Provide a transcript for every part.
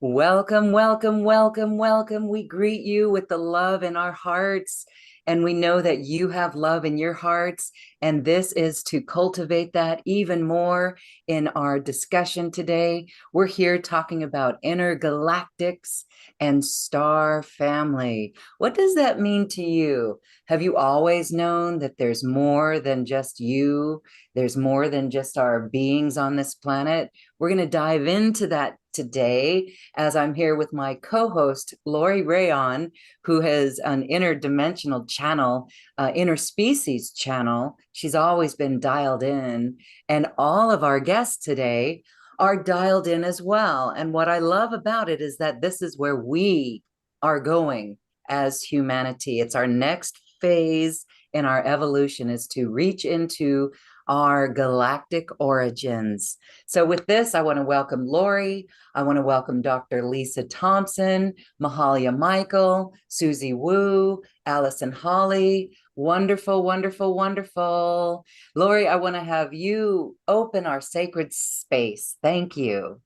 Welcome, welcome, welcome, welcome. We greet you with the love in our hearts, and we know that you have love in your hearts. And this is to cultivate that even more in our discussion today. We're here talking about intergalactics and star family. What does that mean to you? Have you always known that there's more than just you? There's more than just our beings on this planet? We're going to dive into that today as I'm here with my co-host, Lori Rayon, who has an interdimensional channel, interspecies channel. She's always been dialed in. And all of our guests today are dialed in as well. And what I love about it is that this is where we are going as humanity. It's our next phase in our evolution is to reach into our galactic origins. So with this, I want to welcome Lori. I want to welcome Dr. Lisa Thompson, Mahalia Michael, Susie Wu, Allison Holly. Wonderful, wonderful, wonderful. Lori, I want to have you open our sacred space. Thank you.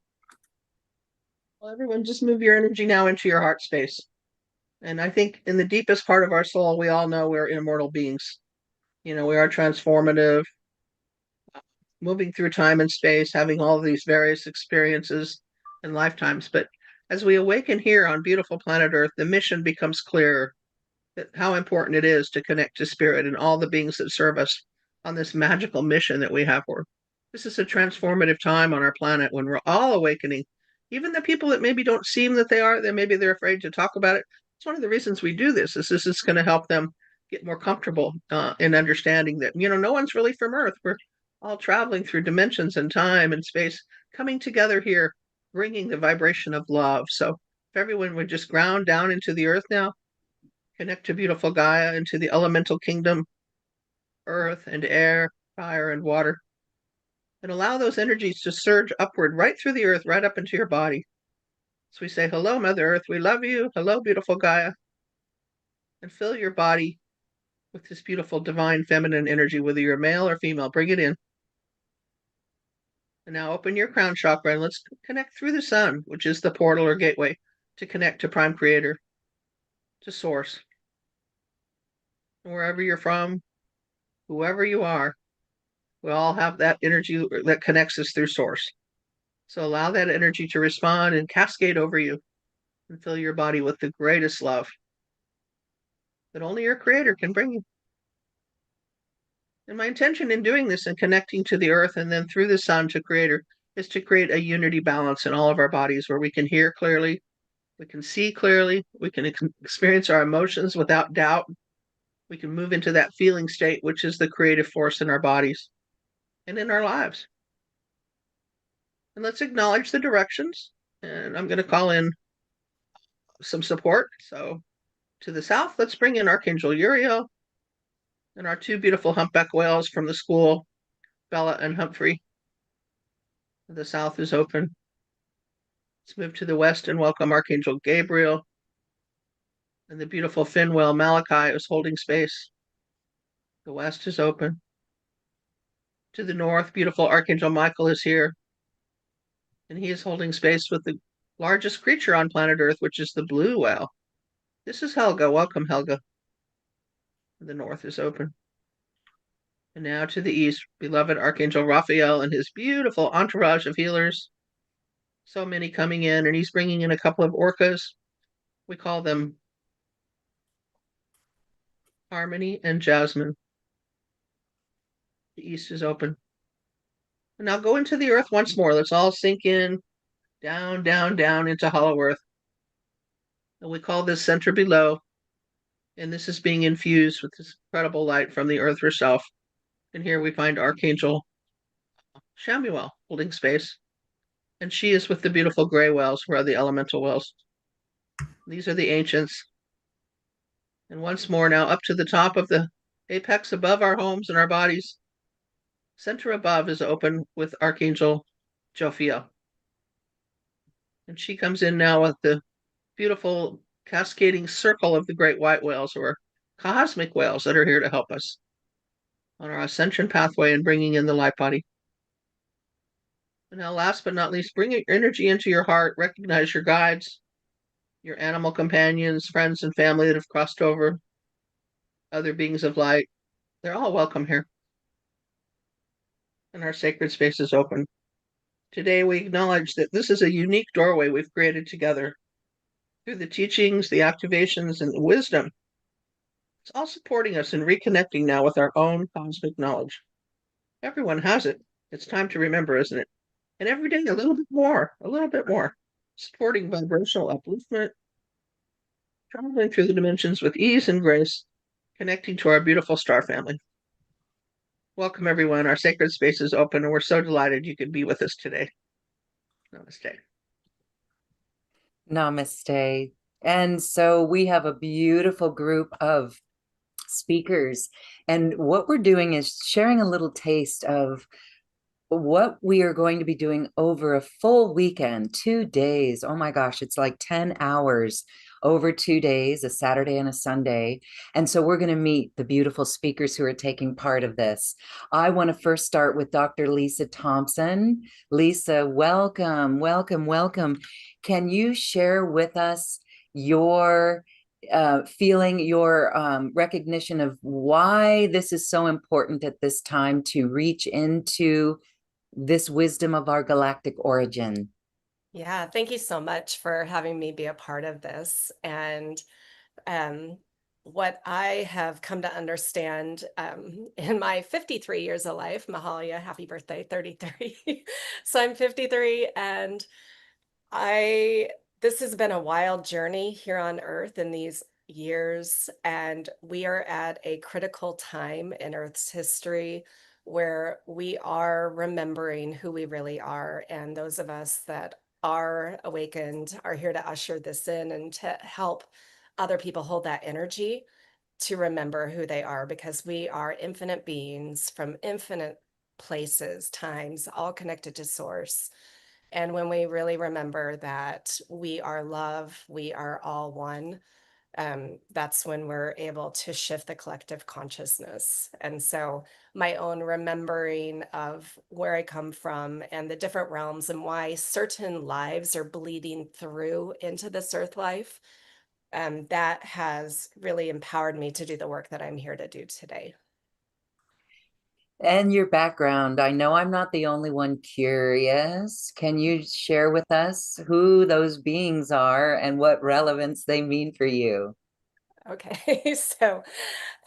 Well, everyone, just move your energy now into your heart space. And I think in the deepest part of our soul, we all know we're immortal beings. We are transformative, moving through time and space, having all of these various experiences and lifetimes. But as we awaken here on beautiful planet Earth, the mission becomes clearer that how important it is to connect to spirit and all the beings that serve us on this magical mission that we have for. This is a transformative time on our planet when we're all awakening. Even the people that maybe don't seem that they are, that maybe they're afraid to talk about it. It's one of the reasons we do this. Is this is going to help them get more comfortable in understanding that no one's really from Earth. We're all traveling through dimensions and time and space, coming together here, bringing the vibration of love. So if everyone would just ground down into the Earth now, connect to beautiful Gaia, into the elemental kingdom, earth and air, fire and water, and allow those energies to surge upward right through the earth, right up into your body. So we say, hello, Mother Earth, we love you. Hello, beautiful Gaia. And fill your body with this beautiful divine feminine energy, whether you're male or female. Bring it in. And now open your crown chakra and let's connect through the sun, which is the portal or gateway to connect to Prime Creator, to Source. And wherever you're from, whoever you are, we all have that energy that connects us through Source. So allow that energy to respond and cascade over you and fill your body with the greatest love that only your Creator can bring you. And my intention in doing this and connecting to the earth and then through the sun to Creator is to create a unity balance in all of our bodies where we can hear clearly, we can see clearly, we can experience our emotions without doubt. We can move into that feeling state, which is the creative force in our bodies and in our lives. And let's acknowledge the directions. And I'm going to call in some support. So to the south, let's bring in Archangel Uriel and our two beautiful humpback whales from the school, Bella and Humphrey. The south is open. Let's move to the west and welcome Archangel Gabriel. And the beautiful fin whale Malachi is holding space. The west is open. To the north, beautiful Archangel Michael is here. And he is holding space with the largest creature on planet Earth, which is the blue whale. This is Helga. Welcome, Helga. The north is open. And now to the east, beloved Archangel Raphael and his beautiful entourage of healers. So many coming in, and he's bringing in a couple of orcas. We call them Harmony and Jasmine. The east is open. And now go into the earth once more. Let's all sink in, down, down, down into hollow earth. And we call this center below. And this is being infused with this incredible light from the earth herself. And here we find Archangel Shamuel holding space. And she is with the beautiful gray whales, who are the elemental whales. These are the ancients. And once more now up to the top of the apex above our homes and our bodies. Center above is open with Archangel Jophiel. And she comes in now with the beautiful cascading circle of the great white whales, who are cosmic whales that are here to help us on our ascension pathway and bringing in the light body. And now, last but not least, bring your energy into your heart. Recognize your guides, your animal companions, friends, and family that have crossed over, other beings of light. They're all welcome here, and our sacred space is open. Today, we acknowledge that this is a unique doorway we've created together through the teachings, the activations, and the wisdom. It's all supporting us in reconnecting now with our own cosmic knowledge. Everyone has it. It's time to remember, isn't it? And every day, a little bit more, supporting vibrational upliftment, traveling through the dimensions with ease and grace, connecting to our beautiful star family. Welcome, everyone. Our sacred space is open, and we're so delighted you could be with us today. Namaste. Namaste. And so we have a beautiful group of speakers. And what we're doing is sharing a little taste of what we are going to be doing over a full weekend, 2 days. Oh my gosh, it's like 10 hours over 2 days, a Saturday and a Sunday. And so we're going to meet the beautiful speakers who are taking part of this. I want to first start with Dr. Lisa Thompson. Lisa, welcome, welcome, welcome. Can you share with us your feeling, your recognition of why this is so important at this time to reach into this wisdom of our galactic origin? Yeah, thank you so much for having me be a part of this. And um, what I have come to understand in my 53 years of life, Mahalia, happy birthday, 33. So I'm 53, and I this has been a wild journey here on Earth in these years, and we are at a critical time in Earth's history where we are remembering who we really are. And those of us that are awakened are here to usher this in and to help other people hold that energy to remember who they are, because we are infinite beings from infinite places, times, all connected to source. And when we really remember that we are love, we are all one, that's when we're able to shift the collective consciousness. And so my own remembering of where I come from and the different realms and why certain lives are bleeding through into this earth life, that has really empowered me to do the work that I'm here to do today. And your background. I know I'm not the only one curious. Can you share with us who those beings are and what relevance they mean for you? Okay, so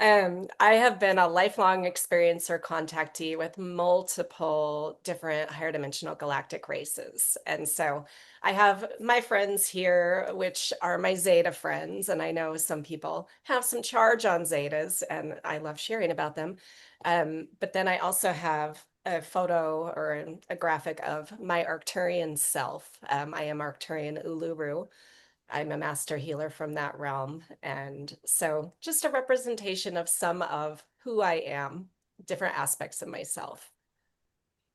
I have been a lifelong experiencer contactee with multiple different higher dimensional galactic races. And so I have my friends here, which are my Zeta friends. And I know some people have some charge on Zetas, and I love sharing about them. But then I also have a photo or a graphic of my Arcturian self. I am Arcturian Uluru. I'm a master healer from that realm. And so just a representation of some of who I am, different aspects of myself.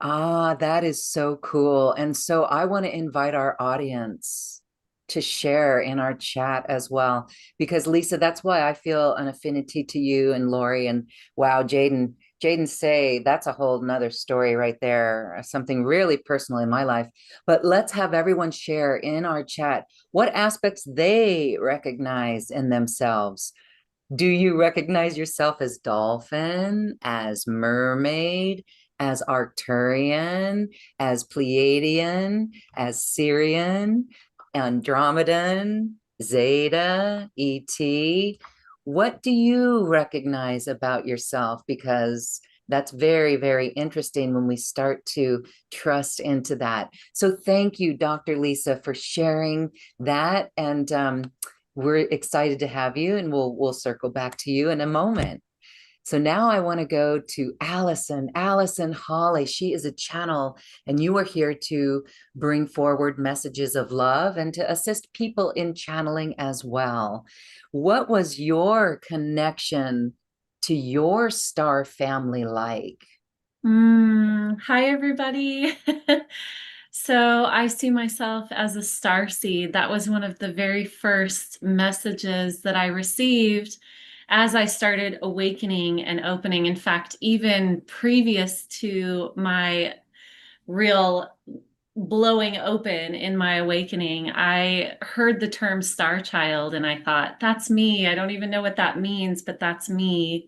Ah, that is so cool. And so I want to invite our audience to share in our chat as well, because Lisa, that's why I feel an affinity to you and Lori and wow, Jaden say that's a whole nother story right there, something really personal in my life. But let's have everyone share in our chat what aspects they recognize in themselves. Do you recognize yourself as dolphin, as mermaid, as Arcturian, as Pleiadian, as Syrian, Andromedan, Zeta, ET? What do you recognize about yourself? Because that's very, very interesting when we start to trust into that. So thank you, Dr. Lisa, for sharing that. And we're excited to have you, and we'll circle back to you in a moment. So now I want to go to Allison Holly. She is a channel, and you are here to bring forward messages of love and to assist people in channeling as well. What was your connection to your star family like? Hi, everybody. So I see myself as a star seed. That was one of the very first messages that I received as I started awakening and opening. In fact, even previous to my real blowing open in my awakening, I heard the term star child and I thought, that's me. I don't even know what that means, but that's me.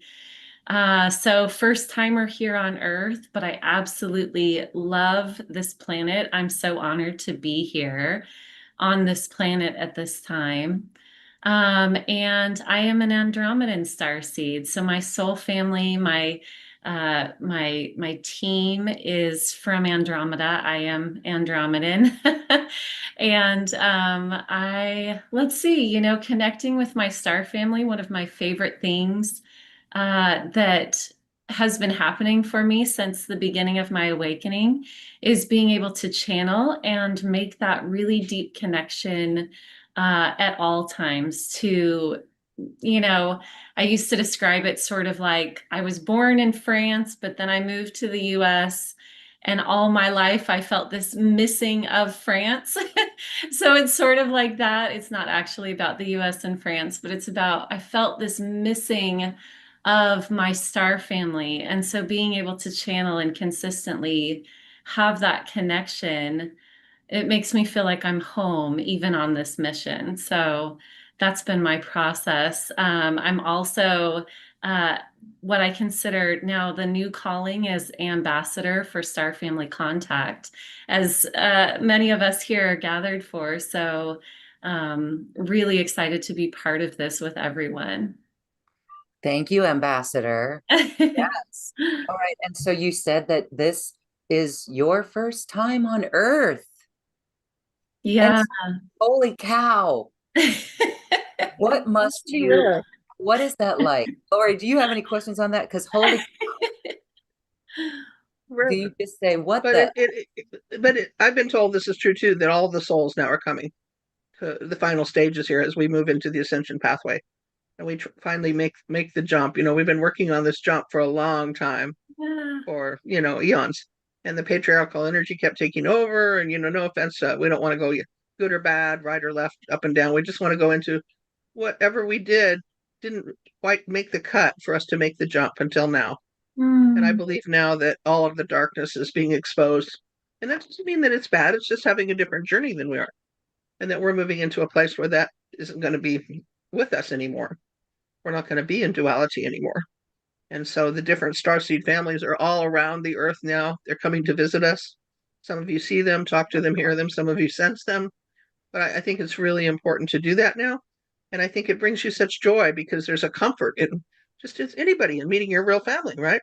So first timer here on Earth, but I absolutely love this planet. I'm so honored to be here on this planet at this time. And I am an Andromedan starseed. So my soul family, my team is from Andromeda. I am Andromedan. And let's see, connecting with my star family, one of my favorite things that has been happening for me since the beginning of my awakening is being able to channel and make that really deep connection at all times to, I used to describe it sort of like I was born in France, but then I moved to the US. And all my life, I felt this missing of France. So it's sort of like that. It's not actually about the US and France, but it's about, I felt this missing of my star family. And so being able to channel and consistently have that connection, it makes me feel like I'm home even on this mission. So that's been my process. I'm also what I consider now the new calling as ambassador for Star Family Contact, as many of us here are gathered for. So really excited to be part of this with everyone. Thank you, Ambassador. Yes. All right. And so you said that this is your first time on Earth. Yeah. And holy cow. What must Be you, rare. what is that like? Lori, do you have any questions on that? Because holy, Rare. do you just say, what But the? I've been told this is true too, that all the souls now are coming to the final stages here as we move into the ascension pathway, and we finally make the jump. We've been working on this jump for a long time, Yeah. for eons, and the patriarchal energy kept taking over. And no offense, we don't want to go good or bad, right or left, up and down. We just want to go into whatever we didn't quite make the cut for us to make the jump until now. And I Mm. believe now that all of the darkness is being exposed. And that doesn't mean that it's bad. It's just having a different journey than we are. And that we're moving into a place where that isn't going to be with us anymore. We're not going to be in duality anymore. And so the different starseed families are all around the earth now. They're coming to visit us. Some of you see them, talk to them, hear them. Some of you sense them. But I think it's really important to do that now. And I think it brings you such joy because there's a comfort in just as anybody in meeting your real family, right?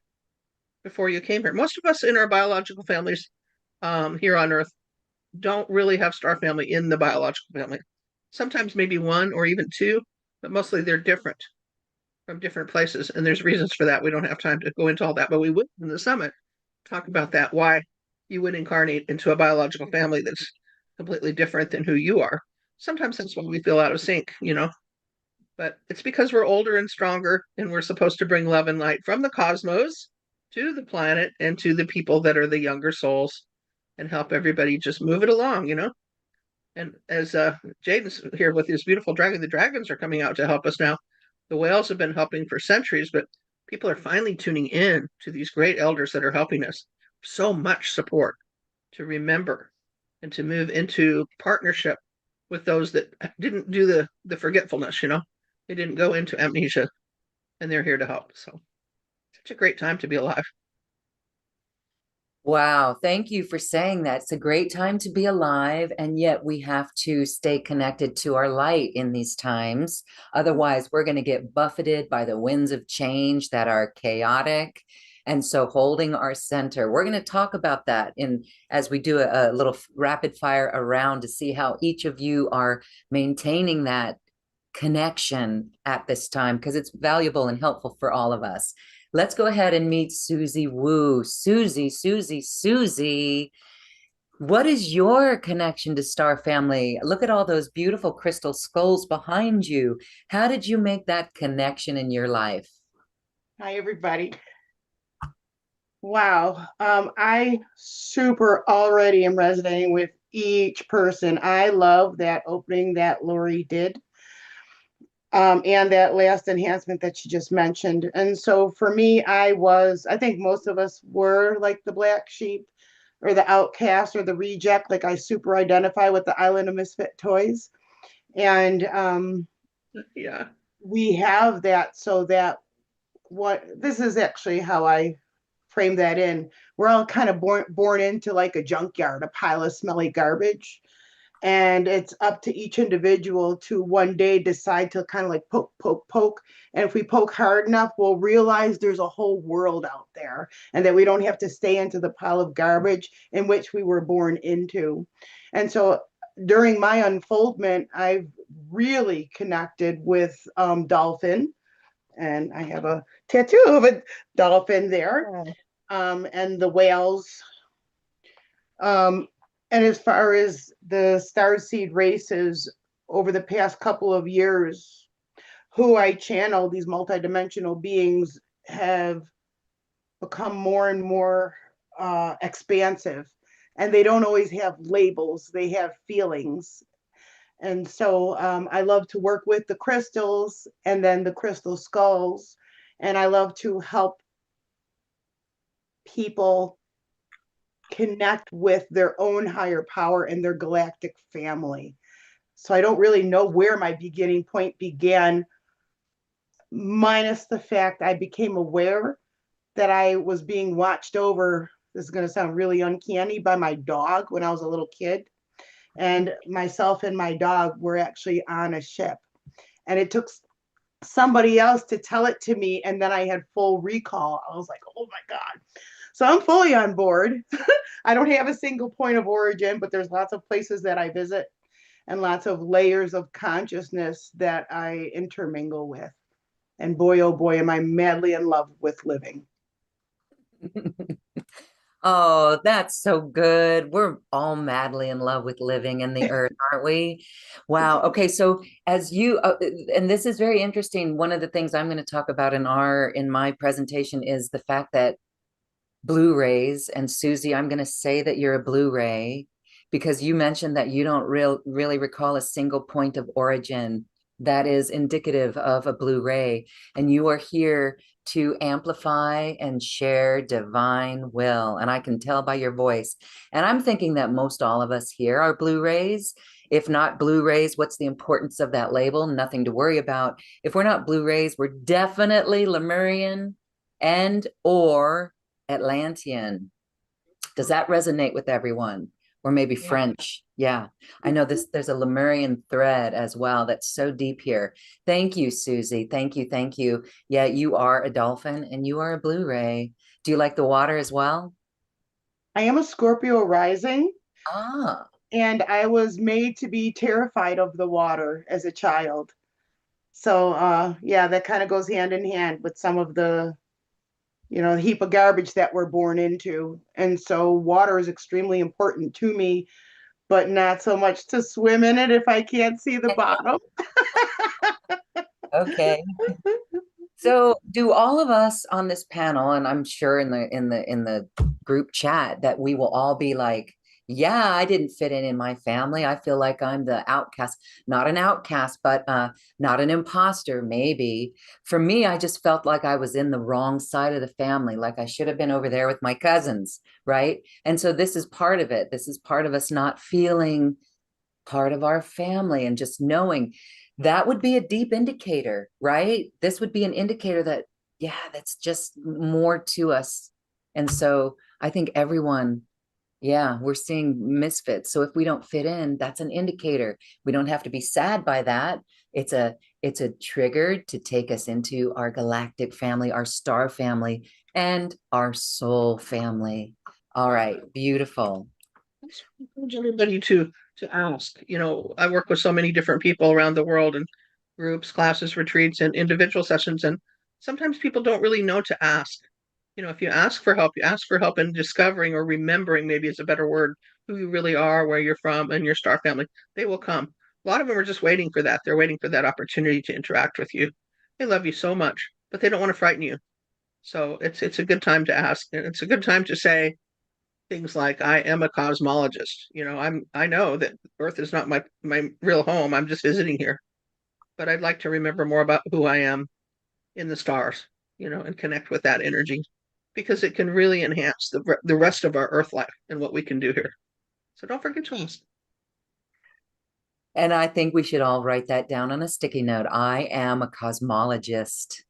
Before you came here. Most of us in our biological families here on Earth don't really have star family in the biological family. Sometimes maybe one or even two, but mostly they're different from different places. And there's reasons for that. We don't have time to go into all that, but we would in the summit talk about that, why you would incarnate into a biological family that's completely different than who you are. Sometimes that's when we feel out of sync. But it's because we're older and stronger, and we're supposed to bring love and light from the cosmos to the planet and to the people that are the younger souls and help everybody just move it along. And as Jaden's here with his beautiful dragon, the dragons are coming out to help us now. The whales have been helping for centuries, but people are finally tuning in to these great elders that are helping us. So much support to remember and to move into partnership with those that didn't do the forgetfulness. They didn't go into amnesia, and they're here to help. So such a great time to be alive. Wow. Thank you for saying that. It's a great time to be alive. And yet we have to stay connected to our light in these times. Otherwise, we're going to get buffeted by the winds of change that are chaotic. And so holding our center, we're going to talk about that as we do a little rapid fire around to see how each of you are maintaining that connection at this time, because it's valuable and helpful for all of us. Let's go ahead and meet Susie Wu. Susie, what is your connection to Star Family? Look at all those beautiful crystal skulls behind you. How did you make that connection in your life? Hi, everybody. Wow. I super already am resonating with each person. I love that opening that Lori did. And that last enhancement that she just mentioned. And so for me, I think most of us were like the black sheep or the outcast or the reject. Like I super identify with the Island of Misfit Toys. And Yeah. we have that so that what this is actually how I frame that in. We're all kind of born into like a junkyard, a pile of smelly garbage. And it's up to each individual to one day decide to kind of like poke, poke, poke. And if we poke hard enough, we'll realize there's a whole world out there and that we don't have to stay into the pile of garbage in which we were born into. And so during my unfoldment, I've really connected with Dolphin, and I have a tattoo of a dolphin there, and the whales. And as far as the starseed races over the past couple of years, who I channel, these multidimensional beings have become more and more expansive. And they don't always have labels, they have feelings. And so I love to work with the crystals and then the crystal skulls. And I love to help people connect with their own higher power and their galactic family. So I don't really know where my beginning point began, minus the fact I became aware that I was being watched over. This is going to sound really uncanny, by my dog when I was a little kid. And myself and my dog were actually on a ship. And it took somebody else to tell it to me. And then I had full recall. I was like, oh my God. So I'm fully on board. I don't have a single point of origin, but there's lots of places that I visit and lots of layers of consciousness that I intermingle with. And boy, oh boy, am I madly in love with living. Oh, that's so good. We're all madly in love with living in the earth, aren't we? Wow. Okay, so as you and this is very interesting. One of the things I'm going to talk about in my presentation is the fact that Blu-rays, and Susie, I'm going to say that you're a Blu-ray because you mentioned that you don't really recall a single point of origin that is indicative of a Blu-ray, and you are here to amplify and share divine will. And I can tell by your voice. And I'm thinking that most all of us here are Blu-rays. If not Blu-rays, what's the importance of that label? Nothing to worry about. If we're not Blu-rays, we're definitely Lemurian and or Atlantean. Does that resonate with everyone? Or maybe Yeah. French? Yeah, I know there's a Lemurian thread as well that's so deep here. Thank you, Susie. Thank you, thank you. Yeah, you are a dolphin and you are a Blu-ray. Do you like the water as well? I am a Scorpio rising, Ah, and I was made to be terrified of the water as a child. So yeah, that kind of goes hand in hand with some of the heap of garbage that we're born into. And so water is extremely important to me, but not so much to swim in it if I can't see the bottom. okay. So do all of us on this panel, and I'm sure in the group chat that we will all be like, yeah, I didn't fit in my family. I feel like I'm the outcast, not an outcast, but not an imposter, maybe. For me, I just felt like I was in the wrong side of the family, like I should have been over there with my cousins, right? And so this is part of it. This is part of us not feeling part of our family and just knowing that would be a deep indicator, right? This would be an indicator that, yeah, that's just more to us. And so I think everyone, yeah, we're seeing misfits. So if we don't fit in, that's an indicator. We don't have to be sad by that. It's a trigger to take us into our galactic family, our star family, and our soul family. All right, beautiful. I encourage everybody to ask. I work with so many different people around the world in groups, classes, retreats, and individual sessions, and sometimes people don't really know to ask. If you ask for help, you ask for help in discovering or remembering, maybe is a better word, who you really are, where you're from, and your star family. They will come. A lot of them are just waiting for that. They're waiting for that opportunity to interact with you. They love you so much, but they don't want to frighten you. So it's a good time to ask, and it's a good time to say things like, I am a cosmologist. I know that Earth is not my real home. I'm just visiting here, but I'd like to remember more about who I am in the stars, and connect with that energy. because it can really enhance the rest of our Earth life and what we can do here. So don't forget to ask. And I think we should all write that down on a sticky note. I am a cosmologist.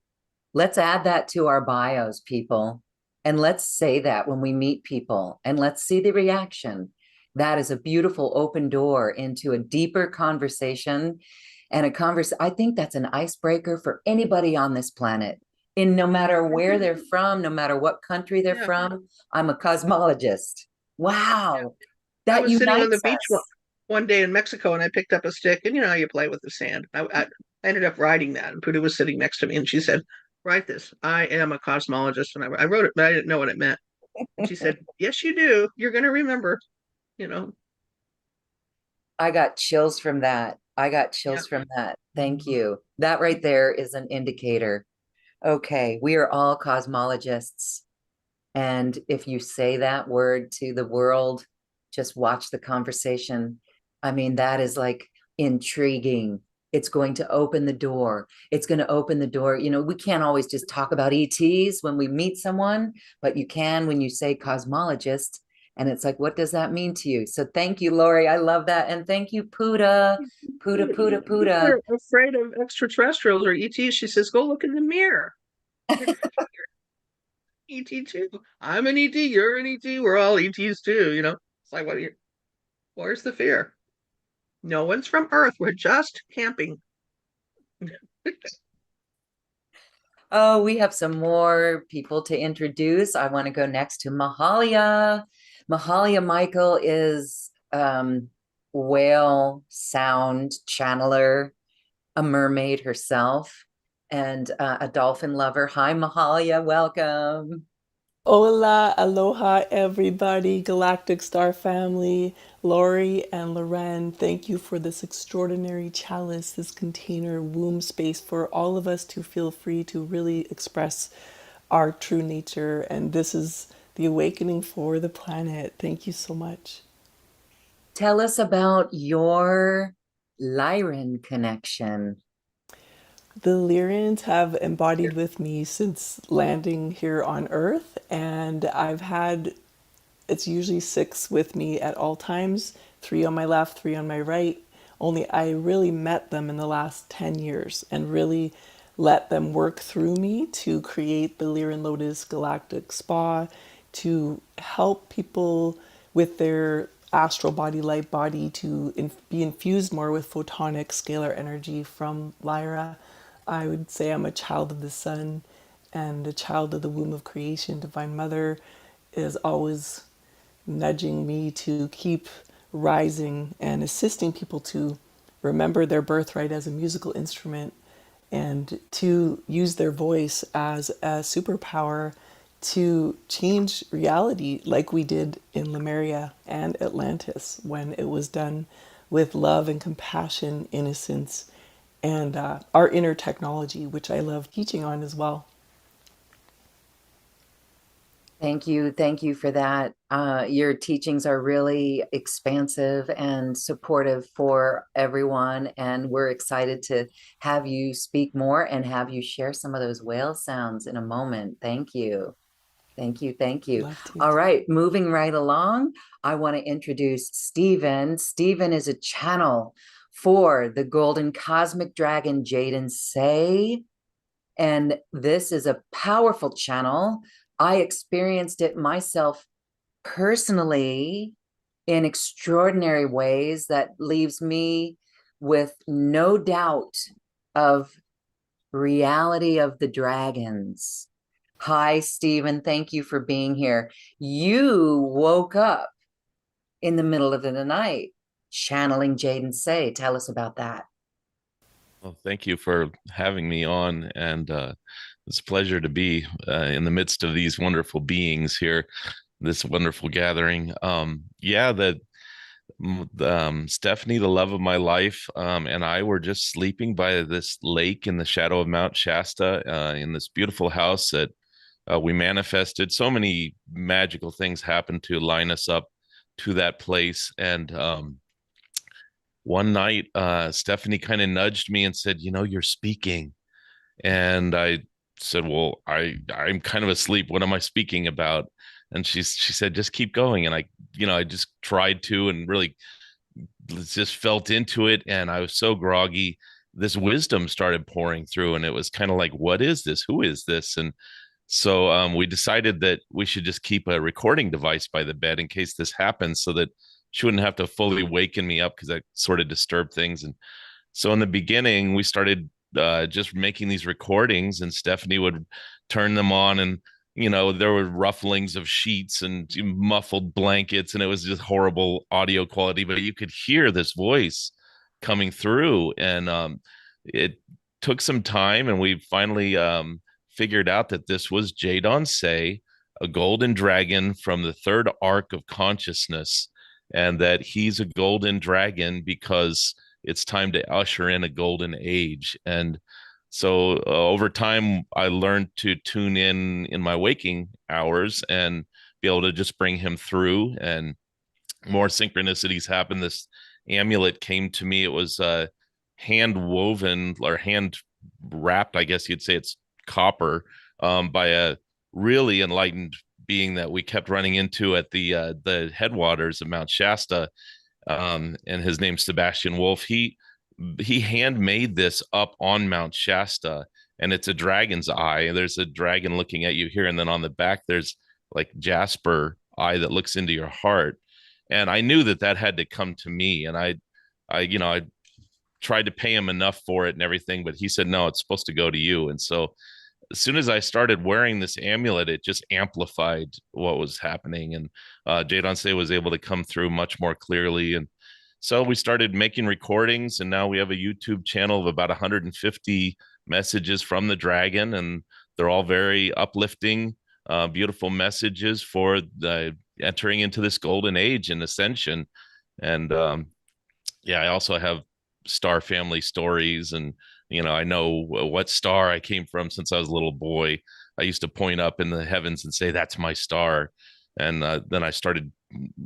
Let's add that to our bios, people. And let's say that when we meet people and let's see the reaction. That is a beautiful open door into a deeper conversation and I think that's an icebreaker for anybody on this planet. In no matter where they're from, no matter what country they're from, I'm a cosmologist. Wow. I That was sitting on the unites beach us. one day in Mexico and I picked up a stick, and you know how you play with the sand. I ended up writing that, and Puda was sitting next to me and she said, "Write this. I am a cosmologist." And I wrote it, but I didn't know what it meant. And she said, "Yes, you do. You're going to remember, you know." I got chills from that. I got chills from that. Thank you. That right there is an indicator. Okay, we are all cosmologists. And if you say that word to the world, just watch the conversation. I mean, that is like intriguing. It's going to open the door. It's going to open the door. You know, we can't always just talk about ETs when we meet someone, but you can when you say cosmologist. And it's like, what does that mean to you? So thank you, Lori. I love that. And thank you, Puda. Puda, Puda, People Puda. are afraid of extraterrestrials or ETs. She says, "Go look in the mirror." ET too. I'm an ET. You're an ET. We're all ETs too. You know, it's like, where's the fear? No one's from Earth. We're just camping. Oh, we have some more people to introduce. I want to go next to Mahalia. Mahalia Michael is whale sound channeler, a mermaid herself, and a dolphin lover. Hi, Mahalia. Welcome. Hola, aloha, everybody, Galactic Star family, Lori and Loren. Thank you for this extraordinary chalice, this container, womb space for all of us to feel free to really express our true nature. And this is the awakening for the planet. Thank you so much. Tell us about your Lyran connection. The Lyrians have embodied with me since landing here on Earth, and I've had it's usually 6 with me at all times, 3 on my left, 3 on my right. Only I really met them in the last 10 years and really let them work through me to create the Lyran Lotus Galactic Spa to help people with their astral body, light body to be infused more with photonic scalar energy from Lyra. I would say I'm a child of the sun and a child of the womb of creation. Divine Mother is always nudging me to keep rising and assisting people to remember their birthright as a musical instrument and to use their voice as a superpower to change reality like we did in Lemuria and Atlantis when it was done with love and compassion, innocence, and our inner technology, which I love teaching on as well. Thank you. Thank you for that. Your teachings are really expansive and supportive for everyone. And we're excited to have you speak more and have you share some of those whale sounds in a moment. Thank you. Thank you. Thank you. Love to. All right. Moving right along, I want to introduce Stephen. Stephen is a channel for the golden cosmic dragon Jaden Say. And this is a powerful channel. I experienced it myself personally in extraordinary ways that leaves me with no doubt of reality of the dragons. Hi, Stephen. Thank you for being here. You woke up in the middle of the night channeling Jaden Say. Tell us about that. Well, thank you for having me on, and it's a pleasure to be in the midst of these wonderful beings here, this wonderful gathering. Stephanie, the love of my life, and I were just sleeping by this lake in the shadow of Mount Shasta, in this beautiful house that we manifested. So many magical things happened to line us up to that place, and one night, Stephanie kind of nudged me and said, "You know, you're speaking." And I said, well, I'm kind of asleep. What am I speaking about? And she said, just keep going. And I just tried to, and really just felt into it. And I was so groggy. This wisdom started pouring through, and it was kind of like, what is this? Who is this? And so we decided that we should just keep a recording device by the bed in case this happens, so that she wouldn't have to fully waken me up, because that sort of disturbed things. And so in the beginning, we started just making these recordings, and Stephanie would turn them on, and there were rufflings of sheets and muffled blankets, and it was just horrible audio quality, but you could hear this voice coming through. And it took some time, and we finally figured out that this was Jadon Say, a golden dragon from the third arc of consciousness, and that he's a golden dragon because it's time to usher in a golden age. And so over time, I learned to tune in my waking hours and be able to just bring him through, and more synchronicities happened. This amulet came to me. It was hand woven, or hand wrapped, I guess you'd say. It's copper, by a really enlightened being that we kept running into at the headwaters of Mount Shasta. And his name's Sebastian Wolf. He handmade this up on Mount Shasta, and it's a dragon's eye. There's a dragon looking at you here, and then on the back there's like jasper eye that looks into your heart. And I knew that had to come to me, and I tried to pay him enough for it and everything, but he said no, it's supposed to go to you. And so as soon as I started wearing this amulet, it just amplified what was happening. And Jadon Say was able to come through much more clearly. And so we started making recordings, and now we have a YouTube channel of about 150 messages from the dragon, and they're all very uplifting, beautiful messages for the entering into this golden age and ascension. And yeah, I also have star family stories, and I know what star I came from since I was a little boy. I used to point up in the heavens and say, that's my star. And then I started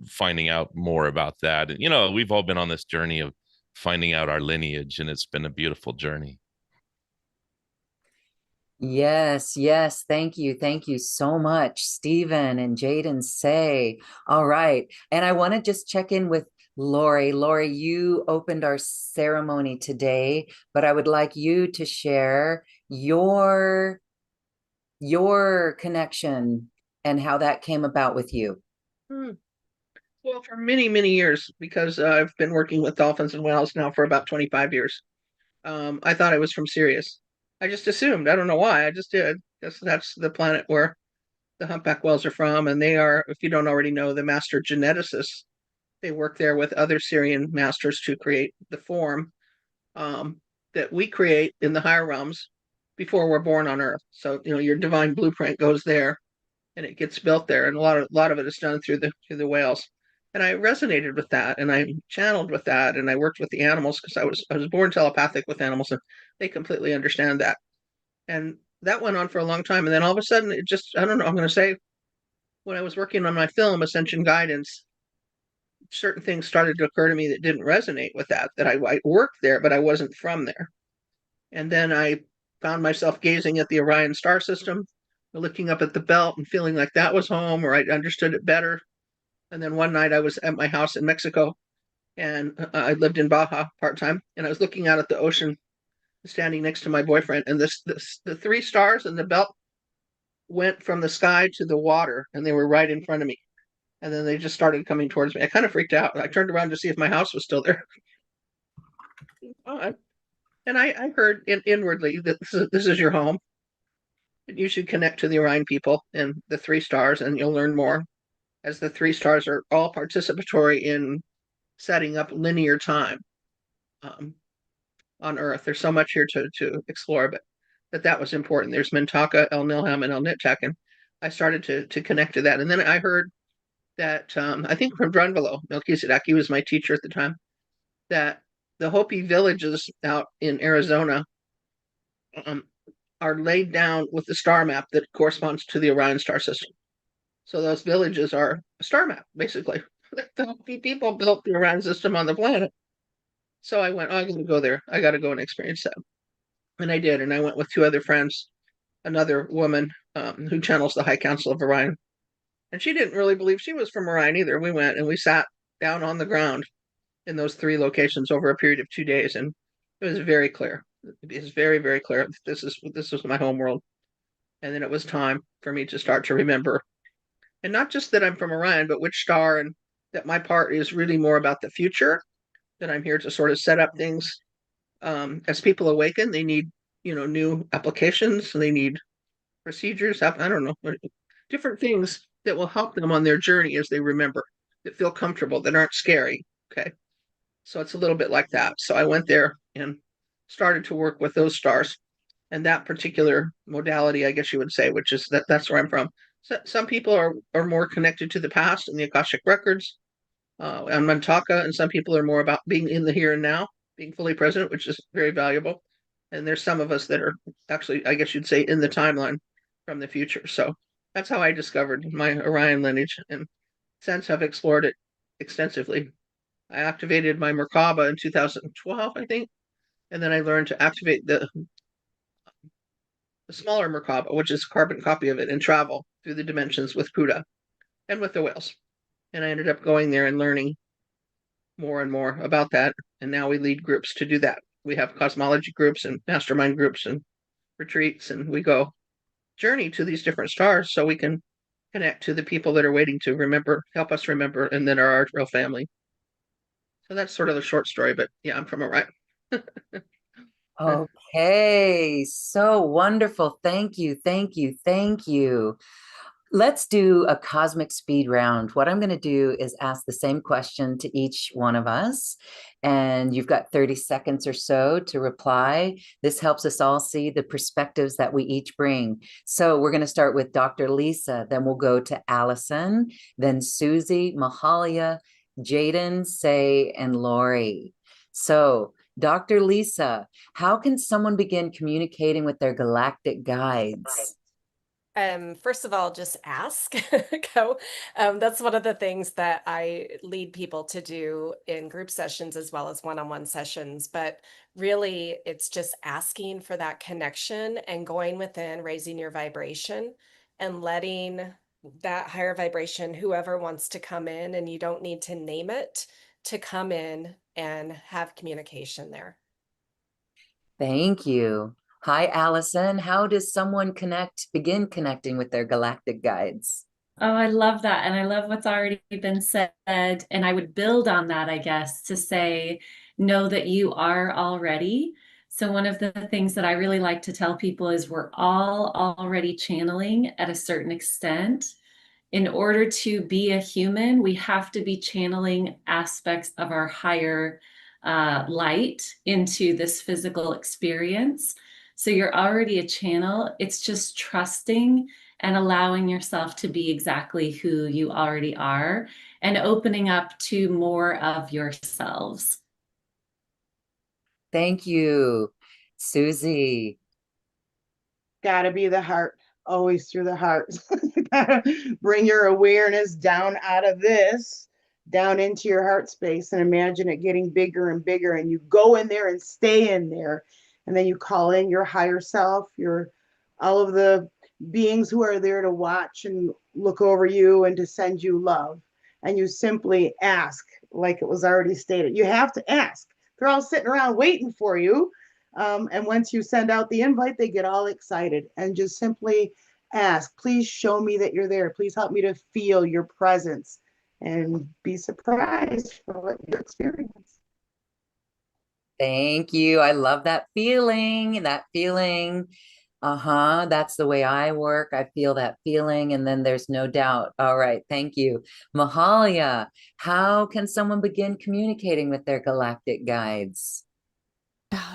finding out more about that. And we've all been on this journey of finding out our lineage, and it's been a beautiful journey. Yes, yes. Thank you. Thank you so much, Stephen and Jadon Say. All right. And I want to just check in with Lori. Lori, you opened our ceremony today, but I would like you to share your connection and how that came about with you. Well, for many, many years, because I've been working with dolphins and whales now for about 25 years, I thought I was from Sirius. I just assumed. I don't know why. I just did. That's the planet where the humpback whales are from, and they are, if you don't already know, the master geneticists. They work there with other Sirian masters to create the form that we create in the higher realms before we're born on Earth. So your divine blueprint goes there, and it gets built there, and a lot of it is done through the whales. And I resonated with that, and I channeled with that, and I worked with the animals, because I was born telepathic with animals, and they completely understand that. And that went on for a long time, and then all of a sudden, it just, I don't know, I'm going to say, when I was working on my film Ascension Guidance, certain things started to occur to me that didn't resonate with that I worked there, but I wasn't from there. And then I found myself gazing at the Orion star system, looking up at the belt and feeling like that was home, or I understood it better. And then one night I was at my house in Mexico, and I lived in Baja part-time, and I was looking out at the ocean, standing next to my boyfriend, and the three stars in the belt went from the sky to the water, and they were right in front of me. And then they just started coming towards me. I kind of freaked out. I turned around to see if my house was still there. And I heard inwardly that this is your home. You should connect to the Orion people and the three stars, and you'll learn more, as the three stars are all participatory in setting up linear time on Earth. There's so much here to explore, but that was important. There's Mintaka, El Nilham, and El Nitak, and I started to connect to that. And then I heard that, I think from Drunvalo, Melchizedek, he was my teacher at the time, that the Hopi villages out in Arizona are laid down with the star map that corresponds to the Orion star system. So those villages are a star map, basically. The Hopi people built the Orion system on the planet. So I went, oh, I'm going to go there. I got to go and experience that. And I did. And I went with two other friends. another woman who channels the High Council of Orion. And she didn't really believe she was from Orion either. We went and we sat down on the ground in those 3 locations over a period of 2 days, and it was very clear. It is very, very clear. This was my home world. And then it was time for me to start to remember, and not just that I'm from Orion, but which star, and that my part is really more about the future. That I'm here to sort of set up things as people awaken. They need, new applications. They need procedures. I don't know, different things that will help them on their journey as they remember, that feel comfortable, that aren't scary. Okay. So it's a little bit like that. So I went there and started to work with those stars and that particular modality, I guess you would say, which is that's where I'm from. So, some people are more connected to the past and the Akashic records on Mantaka, and some people are more about being in the here and now, being fully present, which is very valuable. And there's some of us that are actually, I guess you'd say, in the timeline from the future. So that's how I discovered my Orion lineage, and since I've explored it extensively. I activated my Merkaba in 2012, I think, and then I learned to activate the smaller Merkaba, which is a carbon copy of it, and travel through the dimensions with Kuda and with the whales. And I ended up going there and learning more and more about that. And now we lead groups to do that. We have cosmology groups and mastermind groups and retreats, and we go journey to these different stars so we can connect to the people that are waiting to remember, help us remember, and then are our real family. So that's sort of the short story, but yeah, I'm from Orion. Okay, so wonderful. Thank you, thank you, thank you. Let's do a cosmic speed round. What I'm going to do is ask the same question to each one of us, and you've got 30 seconds or so to reply. This helps us all see the perspectives that we each bring. So we're going to start with Dr. Lisa, then we'll go to Allison, then Susie, Mahalia, Jaden, Say, and Lori. So Dr. Lisa, how can someone begin communicating with their galactic guides? First of all, just ask. Go. That's one of the things that I lead people to do in group sessions as well as one-on-one sessions. But really, it's just asking for that connection and going within, raising your vibration and letting that higher vibration, whoever wants to come in, and you don't need to name it, to come in and have communication there. Thank you. Hi, Allison. How does someone begin connecting with their galactic guides? Oh, I love that. And I love what's already been said. And I would build on that, I guess, to say, know that you are already. So, one of the things that I really like to tell people is we're all already channeling at a certain extent. In order to be a human, we have to be channeling aspects of our higher light into this physical experience. So, you're already a channel. It's just trusting and allowing yourself to be exactly who you already are and opening up to more of yourselves. Thank you, Susie. Gotta be the heart, always through the heart. Gotta bring your awareness down out of this, down into your heart space, and imagine it getting bigger and bigger. And you go in there and stay in there. And then you call in your higher self, your all of the beings who are there to watch and look over you and to send you love. And you simply ask, like it was already stated. You have to ask. They're all sitting around waiting for you. And once you send out the invite, they get all excited and just simply ask, please show me that you're there. Please help me to feel your presence and be surprised for what you experience. Thank you. I love that feeling. That feeling. That's the way I work. I feel that feeling, and then there's no doubt. All right. Thank you. Mahalia, how can someone begin communicating with their galactic guides?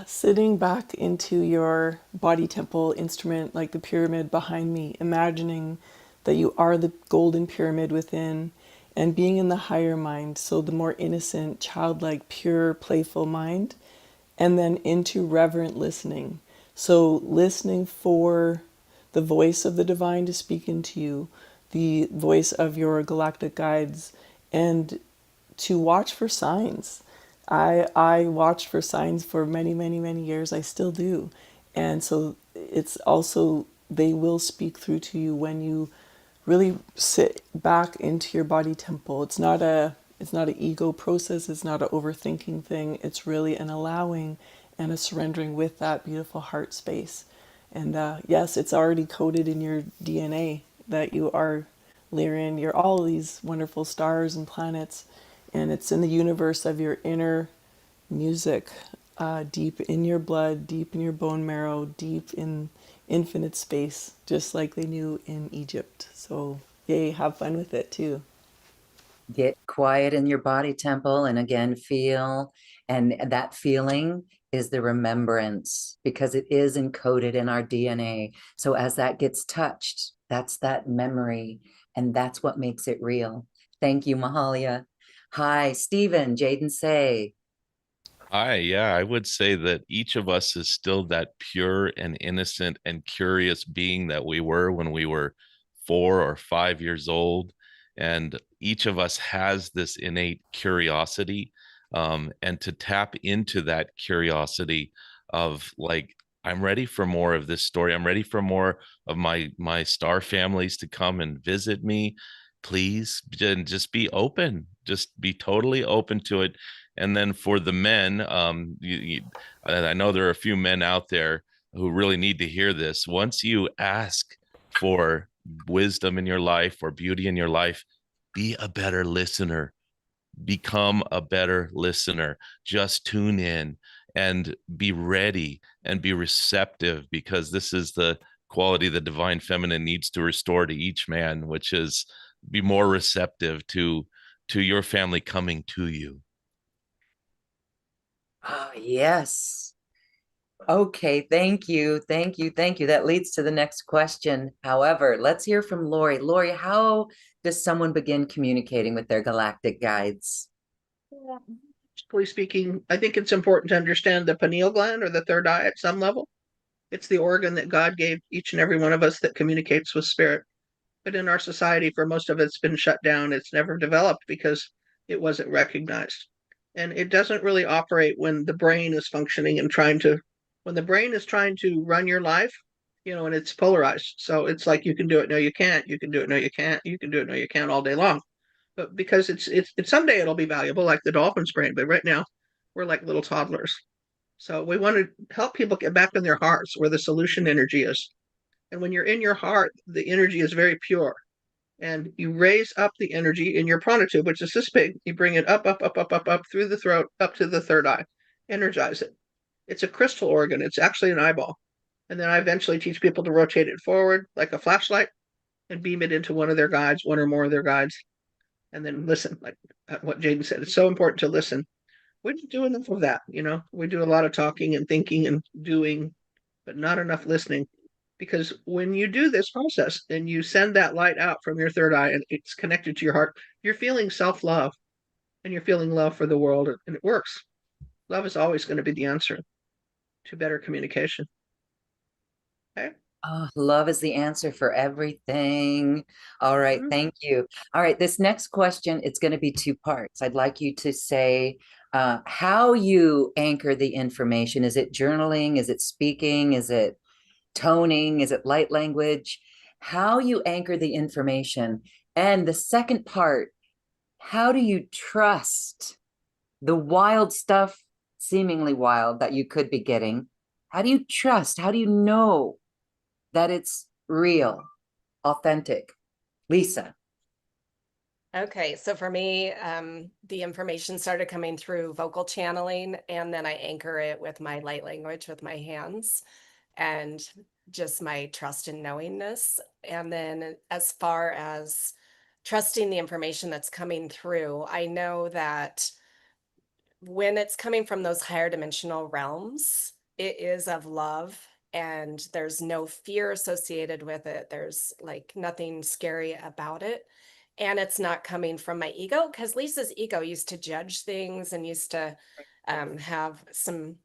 Sitting back into your body temple instrument, like the pyramid behind me, imagining that you are the golden pyramid within, and being in the higher mind, so the more innocent, childlike, pure, playful mind, and then into reverent listening. So listening for the voice of the divine to speak into you, the voice of your galactic guides, and to watch for signs. I watched for signs for many, many, many years. I still do. And so it's also they will speak through to you when you really sit back into your body temple. It's not an ego process, it's not an overthinking thing. It's really an allowing and a surrendering with that beautiful heart space. And yes, it's already coded in your DNA that you are Lyrian. You're all these wonderful stars and planets, and it's in the universe of your inner music, deep in your blood, deep in your bone marrow, deep in infinite space, just like they knew in Egypt. So, yay, have fun with it too. Get quiet in your body temple and again feel. And that feeling is the remembrance because it is encoded in our DNA. So as that gets touched, that's that memory. And that's what makes it real. Thank you, Mahalia. Hi, Stephen, Jaden Say. Yeah, I would say that each of us is still that pure and innocent and curious being that we were when we were 4 or 5 years old. And each of us has this innate curiosity. And to tap into that curiosity of like, I'm ready for more of this story. I'm ready for more of my star families to come and visit me. Please, and just be open. Just be totally open to it. And then for the men, I know there are a few men out there who really need to hear this. Once you ask for wisdom in your life or beauty in your life, be a better listener. Become a better listener. Just tune in and be ready and be receptive, because this is the quality the divine feminine needs to restore to each man, which is be more receptive to your family coming to you. Ah, yes. Okay, thank you. Thank you. Thank you. That leads to the next question. However, let's hear from Lori. Lori, how does someone begin communicating with their galactic guides? Logically speaking, I think it's important to understand the pineal gland or the third eye at some level. It's the organ that God gave each and every one of us that communicates with spirit. But in our society, for most of it, it's been shut down. It's never developed because it wasn't recognized. And it doesn't really operate when the brain is functioning and when the brain is trying to run your life, and it's polarized. So it's like you can do it, no, you can't. You can do it, no, you can't. You can do it, no, you can't all day long. But because it's someday it'll be valuable, like the dolphin's brain. But right now, we're like little toddlers. So we want to help people get back in their hearts where the solution energy is. And when you're in your heart, the energy is very pure. And you raise up the energy in your prana tube, which is this big. You bring it up, up, up, up, up, up through the throat, up to the third eye. Energize it. It's a crystal organ. It's actually an eyeball. And then I eventually teach people to rotate it forward like a flashlight and beam it into one of their guides, one or more of their guides, and then listen, like what Jaden said. It's so important to listen. We don't do enough of that. We do a lot of talking and thinking and doing, but not enough listening. Because when you do this process and you send that light out from your third eye and it's connected to your heart, you're feeling self love and you're feeling love for the world, and it works. Love is always going to be the answer to better communication. Okay. Oh, love is the answer for everything. All right, Mhm. thank you. All right, this next question, it's going to be two parts. I'd like you to say how you anchor the information. Is it journaling? Is it speaking? Is it toning? Is it light language? How you anchor the information. And the second part, how do you trust the wild stuff, seemingly wild, that you could be getting? How do you trust? How do you know that it's real, authentic? Lisa. Okay, so for me, the information started coming through vocal channeling, and then I anchor it with my light language with my hands and just my trust and knowingness. And then as far as trusting the information that's coming through, I know that when it's coming from those higher dimensional realms, it is of love and there's no fear associated with it. There's like nothing scary about it. And it's not coming from my ego, because Lisa's ego used to judge things and used to have some,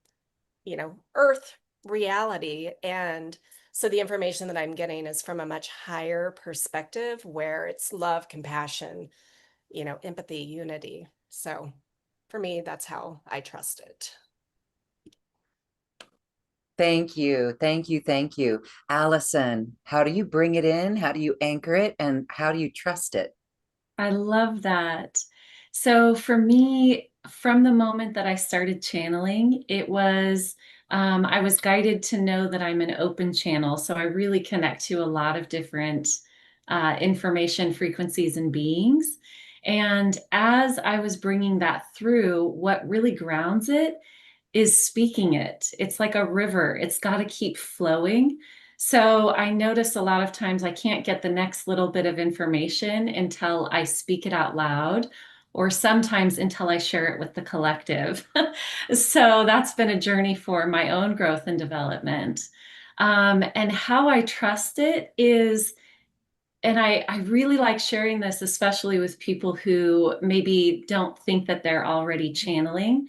earth reality. And so the information that I'm getting is from a much higher perspective where it's love, compassion, empathy, unity. So for me, that's how I trust it. Thank you. Thank you. Thank you. Allison, how do you bring it in? How do you anchor it? And how do you trust it? I love that. So for me, from the moment that I started channeling, it was I was guided to know that I'm an open channel. So I really connect to a lot of different information, frequencies, and beings. And as I was bringing that through, what really grounds it is speaking it. It's like a river, it's got to keep flowing. So I notice a lot of times I can't get the next little bit of information until I speak it out loud, or sometimes until I share it with the collective. So that's been a journey for my own growth and development. And how I trust it is, and I really like sharing this, especially with people who maybe don't think that they're already channeling.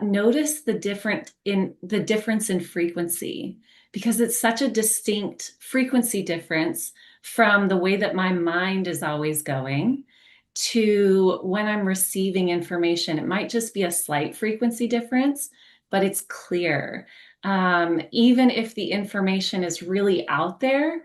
Notice the difference in frequency, because it's such a distinct frequency difference from the way that my mind is always going to when I'm receiving information. It might just be a slight frequency difference, but it's clear. Even if the information is really out there,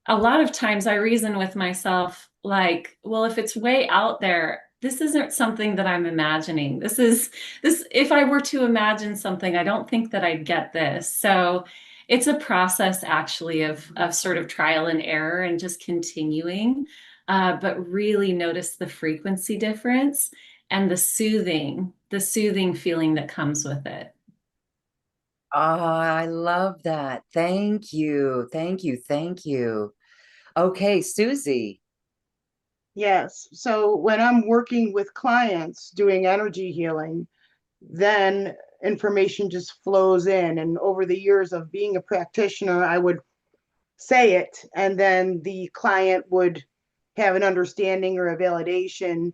a lot of times I reason with myself, like, well, if it's way out there, this isn't something that I'm imagining. If I were to imagine something, I don't think that I'd get this. So it's a process actually of sort of trial and error and just continuing, but really notice the frequency difference and the soothing feeling that comes with it. Oh, I love that. Thank you. Thank you. Thank you. Okay, Susie. Yes. So when I'm working with clients doing energy healing, then information just flows in. And over the years of being a practitioner, I would say it, and then the client would have an understanding or a validation.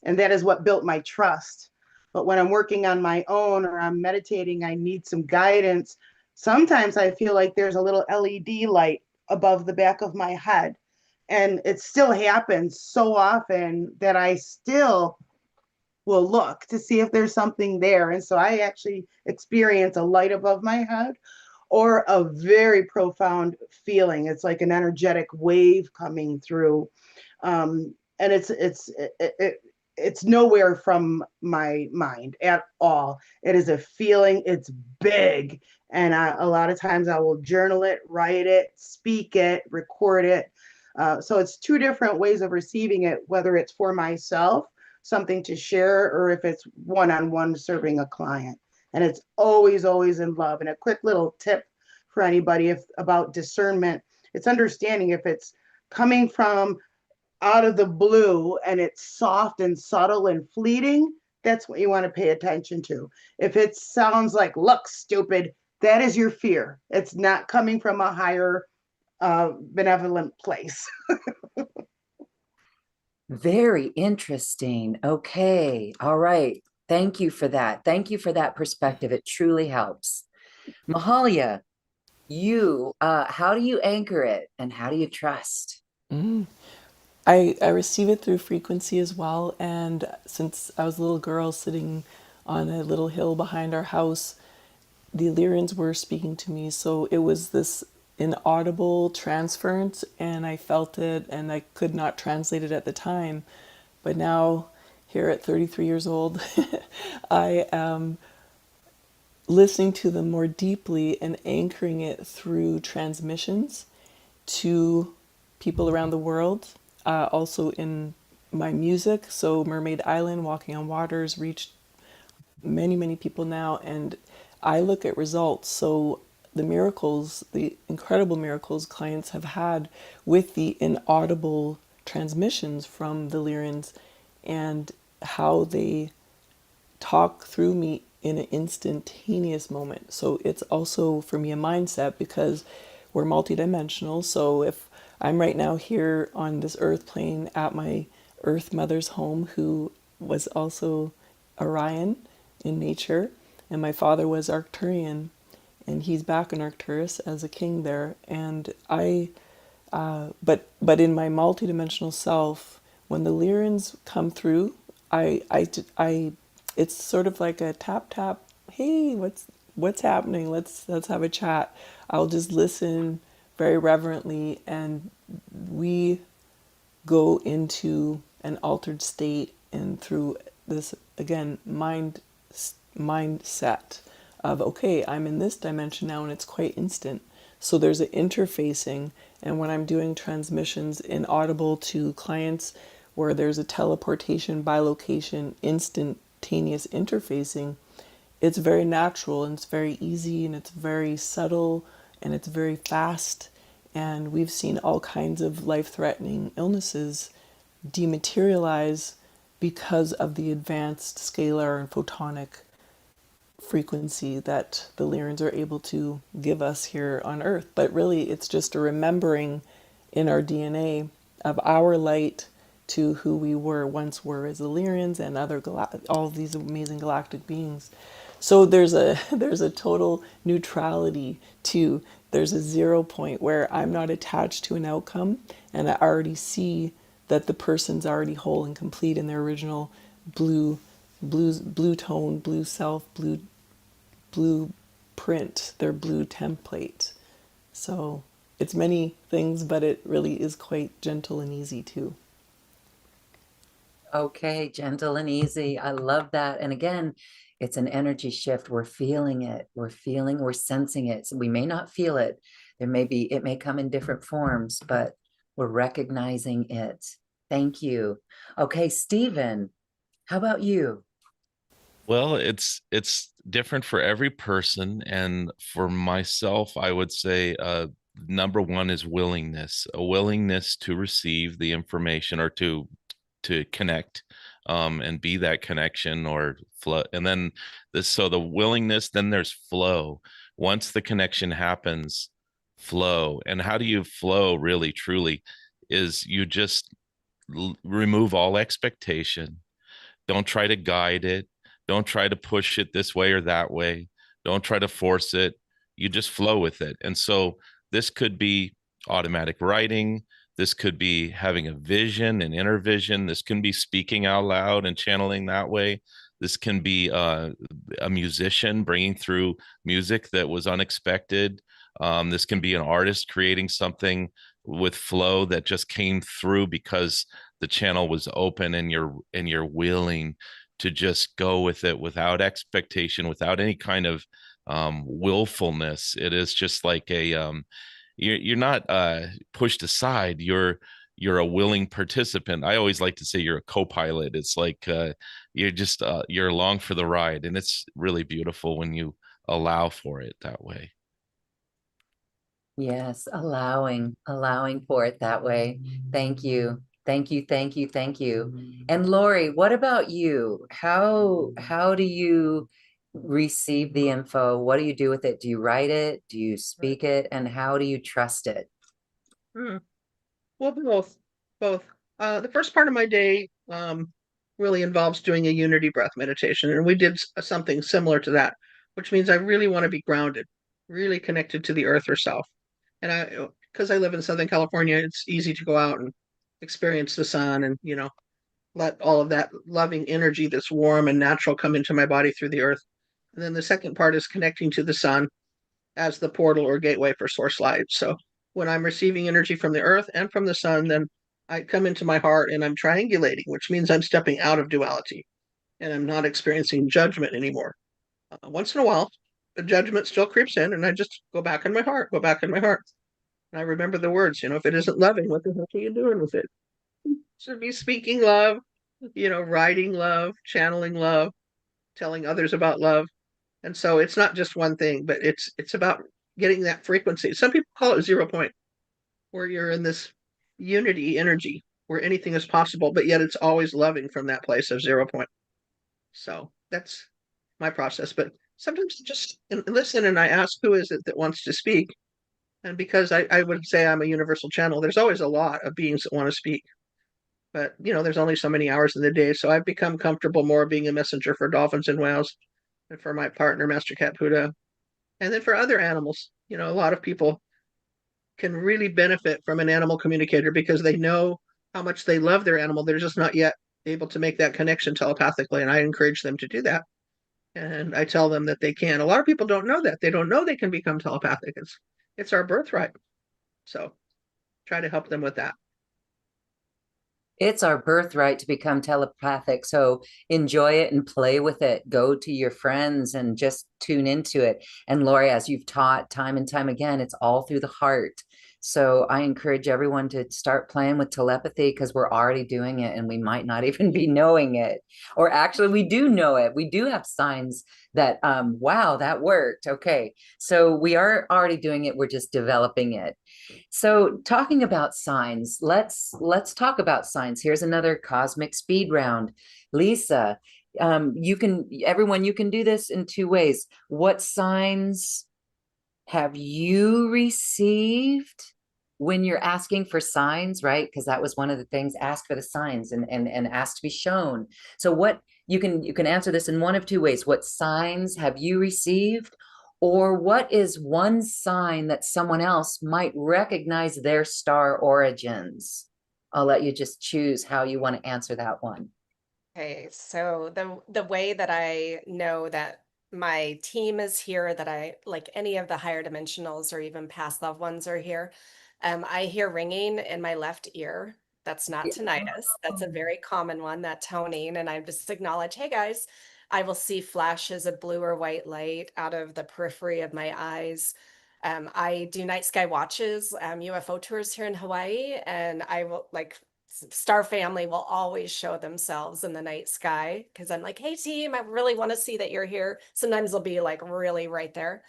And that is what built my trust. But when I'm working on my own or I'm meditating, I need some guidance. Sometimes I feel like there's a little LED light above the back of my head. And it still happens so often that I still will look to see if there's something there. And so I actually experience a light above my head or a very profound feeling. It's like an energetic wave coming through. And it's nowhere from my mind at all. It is a feeling. It's big, and a lot of times I will journal it, write it, speak it, record it. So it's two different ways of receiving it, whether it's for myself, something to share, or if it's one-on-one serving a client. And it's always, always in love. And a quick little tip for anybody about discernment, it's understanding if it's coming from out of the blue and it's soft and subtle and fleeting, that's what you want to pay attention to. If it sounds like, look, stupid, that is your fear. It's not coming from a higher benevolent place. Very interesting. Okay. All right. Thank you for that. Thank you for that perspective. It truly helps. Mahalia, how do you anchor it and how do you trust? Mm. I receive it through frequency as well. And since I was a little girl sitting on a little hill behind our house, the Lyrians were speaking to me. So it was this inaudible transference, and I felt it, and I could not translate it at the time. But now, here at 33 years old, I am listening to them more deeply and anchoring it through transmissions to people around the world. Also in my music, so Mermaid Island, Walking on Waters reached many, many people now, and I look at results. So the miracles, the incredible miracles clients have had with the inaudible transmissions from the Lyrians, and how they talk through me in an instantaneous moment. So it's also for me a mindset, because we're multidimensional. So if I'm right now here on this earth plane at my earth mother's home, who was also Orion in nature, and my father was Arcturian, and he's back in Arcturus as a king there. And but in my multidimensional self, when the Lyrians come through, I it's sort of like a tap tap. Hey, what's happening? Let's have a chat. I'll just listen very reverently, and we go into an altered state, and through this again mindset of, okay, I'm in this dimension now, and it's quite instant. So there's an interfacing, and when I'm doing transmissions in Audible to clients where there's a teleportation by location instantaneous interfacing, it's very natural, and it's very easy, and it's very subtle, and it's very fast. And we've seen all kinds of life-threatening illnesses dematerialize because of the advanced scalar and photonic frequency that the Lyrians are able to give us here on Earth. But really, it's just a remembering in our DNA of our light to who we once were as Illyrians and all these amazing galactic beings. So there's a total neutrality too. There's a 0 point where I'm not attached to an outcome, and I already see that the person's already whole and complete in their original blue tone, blue self, blue print, their blue template. So it's many things, but it really is quite gentle and easy too. Okay, gentle and easy. I love that. And again, it's an energy shift. We're feeling it. We're sensing it. So we may not feel it. It may come in different forms, but we're recognizing it. Thank you. Okay, Stephen, how about you? Well, it's different for every person, and for myself, I would say number one is willingness, a willingness to receive the information or to connect, and be that connection or flow. And then the willingness, then there's flow. Once the connection happens, flow. And how do you flow really truly is you just remove all expectation. Don't try to guide it. Don't try to push it this way or that way. Don't try to force it. You just flow with it. And so this could be automatic writing. This could be having a vision, an inner vision. This can be speaking out loud and channeling that way. This can be a musician bringing through music that was unexpected. This can be an artist creating something with flow that just came through because the channel was open, and you're willing to just go with it without expectation, without any kind of willfulness. It is just like you're not pushed aside. You're a willing participant. I always like to say you're a co-pilot. It's like you're along for the ride, and it's really beautiful when you allow for it that way. Yes, allowing for it that way. Thank you. Thank you, thank you, thank you. And Lori, what about you? How do you receive the info? What do you do with it? Do you write it? Do you speak it? And how do you trust it? Well, both. The first part of my day really involves doing a unity breath meditation, and we did something similar to that, which means I really want to be grounded, really connected to the earth herself. And because I live in Southern California, it's easy to go out and experience the sun, and let all of that loving energy that's warm and natural come into my body through the earth. And then the second part is connecting to the sun as the portal or gateway for source light. So when I'm receiving energy from the earth and from the sun, then I come into my heart and I'm triangulating, which means I'm stepping out of duality and I'm not experiencing judgment anymore. Once in a while, the judgment still creeps in, and I just go back in my heart, go back in my heart. And I remember the words, if it isn't loving, what the heck are you doing with it? Should be speaking love, writing love, channeling love, telling others about love. And so it's not just one thing, but it's about getting that frequency. Some people call it 0 point, where you're in this unity energy where anything is possible, but yet it's always loving from that place of 0 point. So that's my process. But sometimes just listen, and I ask, who is it that wants to speak? And because I would say I'm a universal channel, there's always a lot of beings that want to speak. But there's only so many hours in the day, so I've become comfortable more being a messenger for dolphins and whales, and for my partner, Master Cat Puda, and then for other animals. A lot of people can really benefit from an animal communicator because they know how much they love their animal. They're just not yet able to make that connection telepathically, and I encourage them to do that. And I tell them that they can. A lot of people don't know that. They don't know they can become telepathic. It's our birthright. So try to help them with that. It's our birthright to become telepathic. So enjoy it and play with it. Go to your friends and just tune into it. And Lori, as you've taught time and time again, it's all through the heart. So I encourage everyone to start playing with telepathy because we're already doing it and we might not even be knowing it. Or actually, we do know it. We do have signs that, wow, that worked. Okay. So we are already doing it. We're just developing it. So talking about signs, let's talk about signs. Here's another cosmic speed round. Lisa, you can do this in two ways. What signs have you received when you're asking for signs, right? Because that was one of the things, ask for the signs and ask to be shown. So what you can answer this in one of two ways. What signs have you received? Or what is one sign that someone else might recognize their star origins? I'll let you just choose how you want to answer that one. Okay, so the way that I know that my team is here, that I like any of the higher dimensionals or even past loved ones are here, I hear ringing in my left ear. That's not tinnitus. That's a very common one, that toning. And I just acknowledge, hey guys, I will see flashes of blue or white light out of the periphery of my eyes. I do night sky watches, UFO tours here in Hawaii, and I will like Star Family will always show themselves in the night sky because I'm like, hey team, I really want to see that you're here. Sometimes they'll be like really right there.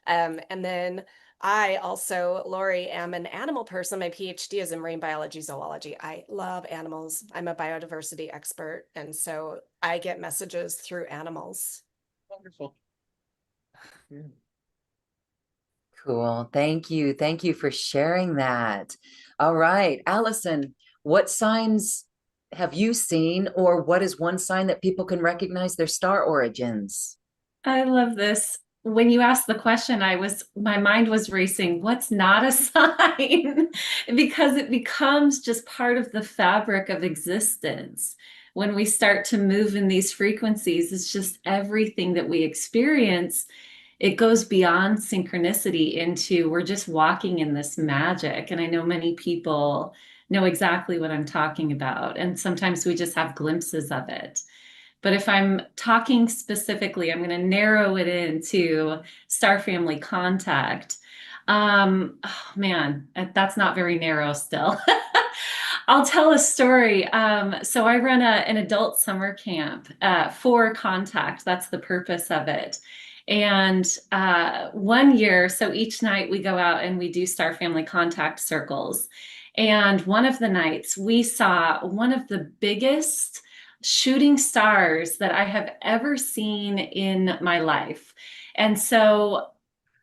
And then I also, Lori, am an animal person. My PhD is in marine biology, zoology. I love animals. I'm a biodiversity expert. And so I get messages through animals. Wonderful. Yeah. Cool. Thank you. Thank you for sharing that. All right, Allison, what signs have you seen, or what is one sign that people can recognize their star origins? I love this. When you asked the question, my mind was racing. What's not a sign? Because it becomes just part of the fabric of existence. When we start to move in these frequencies, it's just everything that we experience. It goes beyond synchronicity into we're just walking in this magic. And I know many people know exactly what I'm talking about. And sometimes we just have glimpses of it. But if I'm talking specifically, I'm going to narrow it into star family contact. Oh man, that's not very narrow still. I'll tell a story. So I run an adult summer camp for contact. That's the purpose of it. And one year, so each night we go out and we do star family contact circles. And one of the nights we saw one of the biggest shooting stars that I have ever seen in my life. And so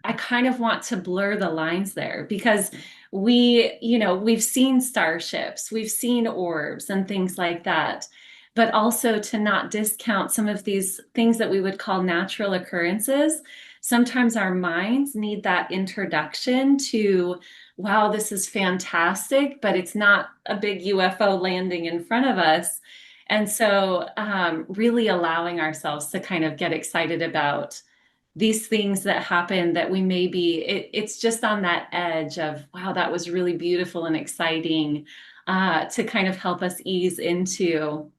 I kind of want to blur the lines there because we've seen starships, we've seen orbs and things like that, but also to not discount some of these things that we would call natural occurrences. Sometimes our minds need that introduction to, wow, this is fantastic, but it's not a big UFO landing in front of us. And so really allowing ourselves to kind of get excited about these things that happen that we it's just on that edge of, wow, that was really beautiful and exciting, to kind of help us ease into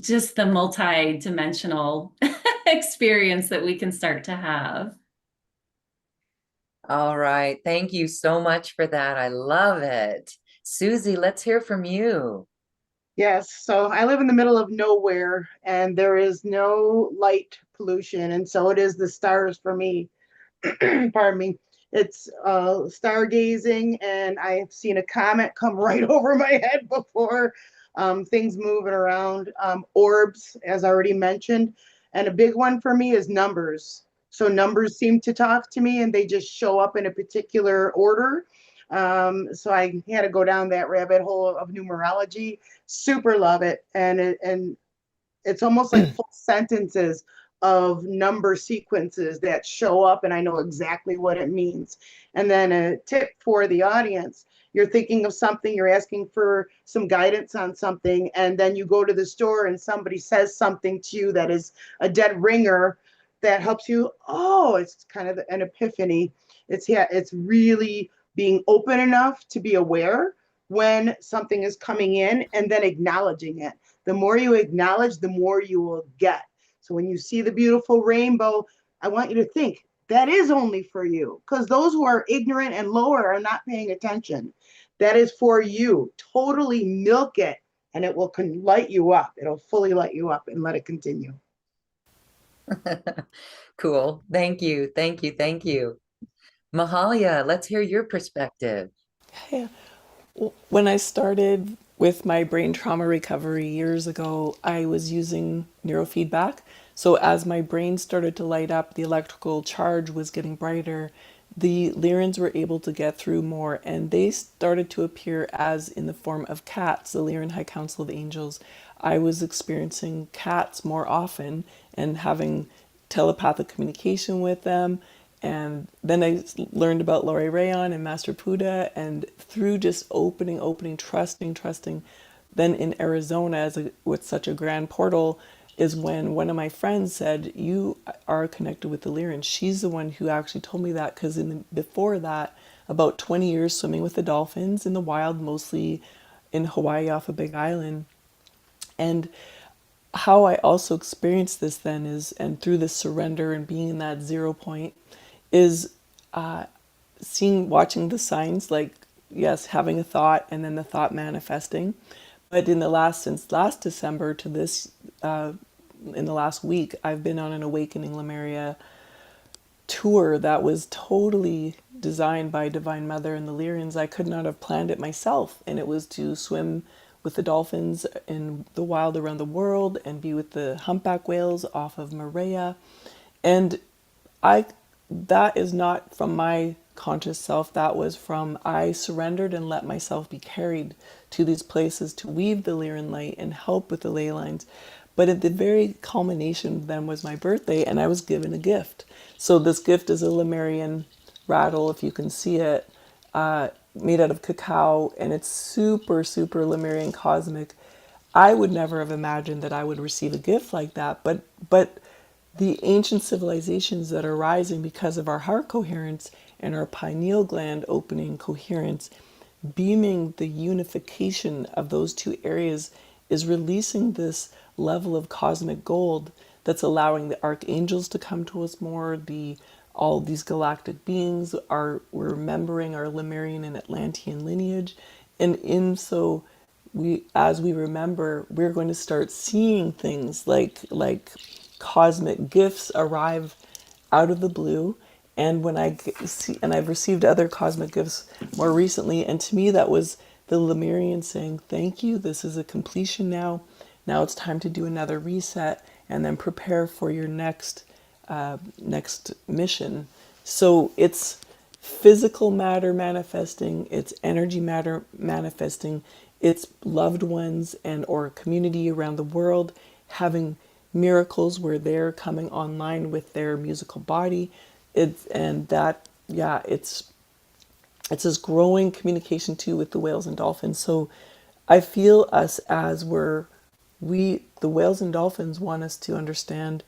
just the multi-dimensional experience that we can start to have. All right. Thank you so much for that. I love it. Susie, let's hear from you. Yes, so I live in the middle of nowhere and there is no light pollution, and so it is the stars for me. Pardon me. It's stargazing, and I've seen a comet come right over my head before. Things moving around, orbs, as I already mentioned, and a big one for me is numbers. So numbers seem to talk to me, and they just show up in a particular order. So I had to go down that rabbit hole of numerology. Super love it, and it's almost like full sentences of number sequences that show up, and I know exactly what it means. And then a tip for the audience you're thinking of something, you're asking for some guidance on something, and then you go to the store and somebody says something to you that is a dead ringer that helps you. Oh, it's kind of an epiphany. It's really being open enough to be aware when something is coming in and then acknowledging it. The more you acknowledge, the more you will get. So when you see the beautiful rainbow, I want you to think that is only for you, because those who are ignorant and lower are not paying attention. That is for you. Totally milk it, and it will light you up. It'll fully light you up, and let it continue. Cool. Thank you. Thank you. Thank you. Mahalia, let's hear your perspective. Yeah. When I started with my brain trauma recovery years ago, I was using neurofeedback. So as my brain started to light up, the electrical charge was getting brighter. The Lyrans were able to get through more, and they started to appear as in the form of cats, the Lyran High Council of Angels. I was experiencing cats more often and having telepathic communication with them. And then I learned about Laurie Rayon and Master Puda, and through just opening, trusting. Then in Arizona, with such a grand portal, is when one of my friends said, "You are connected with the Lyran." She's the one who actually told me that, because before that, about 20 years swimming with the dolphins in the wild, mostly in Hawaii off a big island. And how I also experienced this then is, and through this surrender and being in that 0 point, is watching the signs, like, yes, having a thought and then the thought manifesting. But since last December to this, in the last week, I've been on an Awakening Lemuria tour that was totally designed by Divine Mother and the Lyrians. I could not have planned it myself, and it was to swim with the dolphins in the wild around the world and be with the humpback whales off of Moorea. And I that is not from my conscious self. That was from, I surrendered and let myself be carried to these places to weave the Lyran light and help with the ley lines. But at the very culmination then was my birthday, and I was given a gift. So this gift is a Lemurian rattle, if you can see it, made out of cacao, and it's super Lemurian cosmic. I would never have imagined that I would receive a gift like that, but the ancient civilizations that are rising because of our heart coherence and our pineal gland opening coherence, beaming the unification of those two areas, is releasing this level of cosmic gold that's allowing the archangels to come to us more. All these galactic beings we're remembering our Lemurian and Atlantean lineage, and as we remember, we're going to start seeing things like cosmic gifts arrive out of the blue. And I've received other cosmic gifts more recently, and to me that was the Lemurian saying, "Thank you. This is a completion now. Now it's time to do another reset, and then prepare for your next mission." So it's physical matter manifesting, it's energy matter manifesting, it's loved ones and or community around the world having miracles where they're coming online with their musical body. It's this growing communication too with the whales and dolphins. So I feel us as the whales and dolphins want us to understand,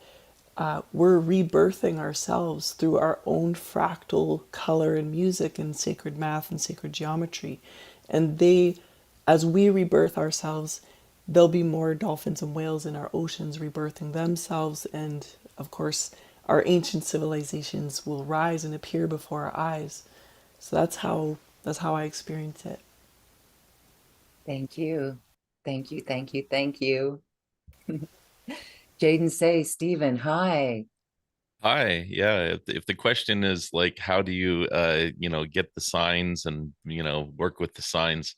we're rebirthing ourselves through our own fractal color and music and sacred math and sacred geometry. And as we rebirth ourselves, there'll be more dolphins and whales in our oceans rebirthing themselves. And of course, our ancient civilizations will rise and appear before our eyes. So that's how I experience it. Thank you. Thank you. Thank you. Thank you. Jaden say, Stephen, hi. Hi. Yeah. If the question is like, how do you, get the signs and, work with the signs?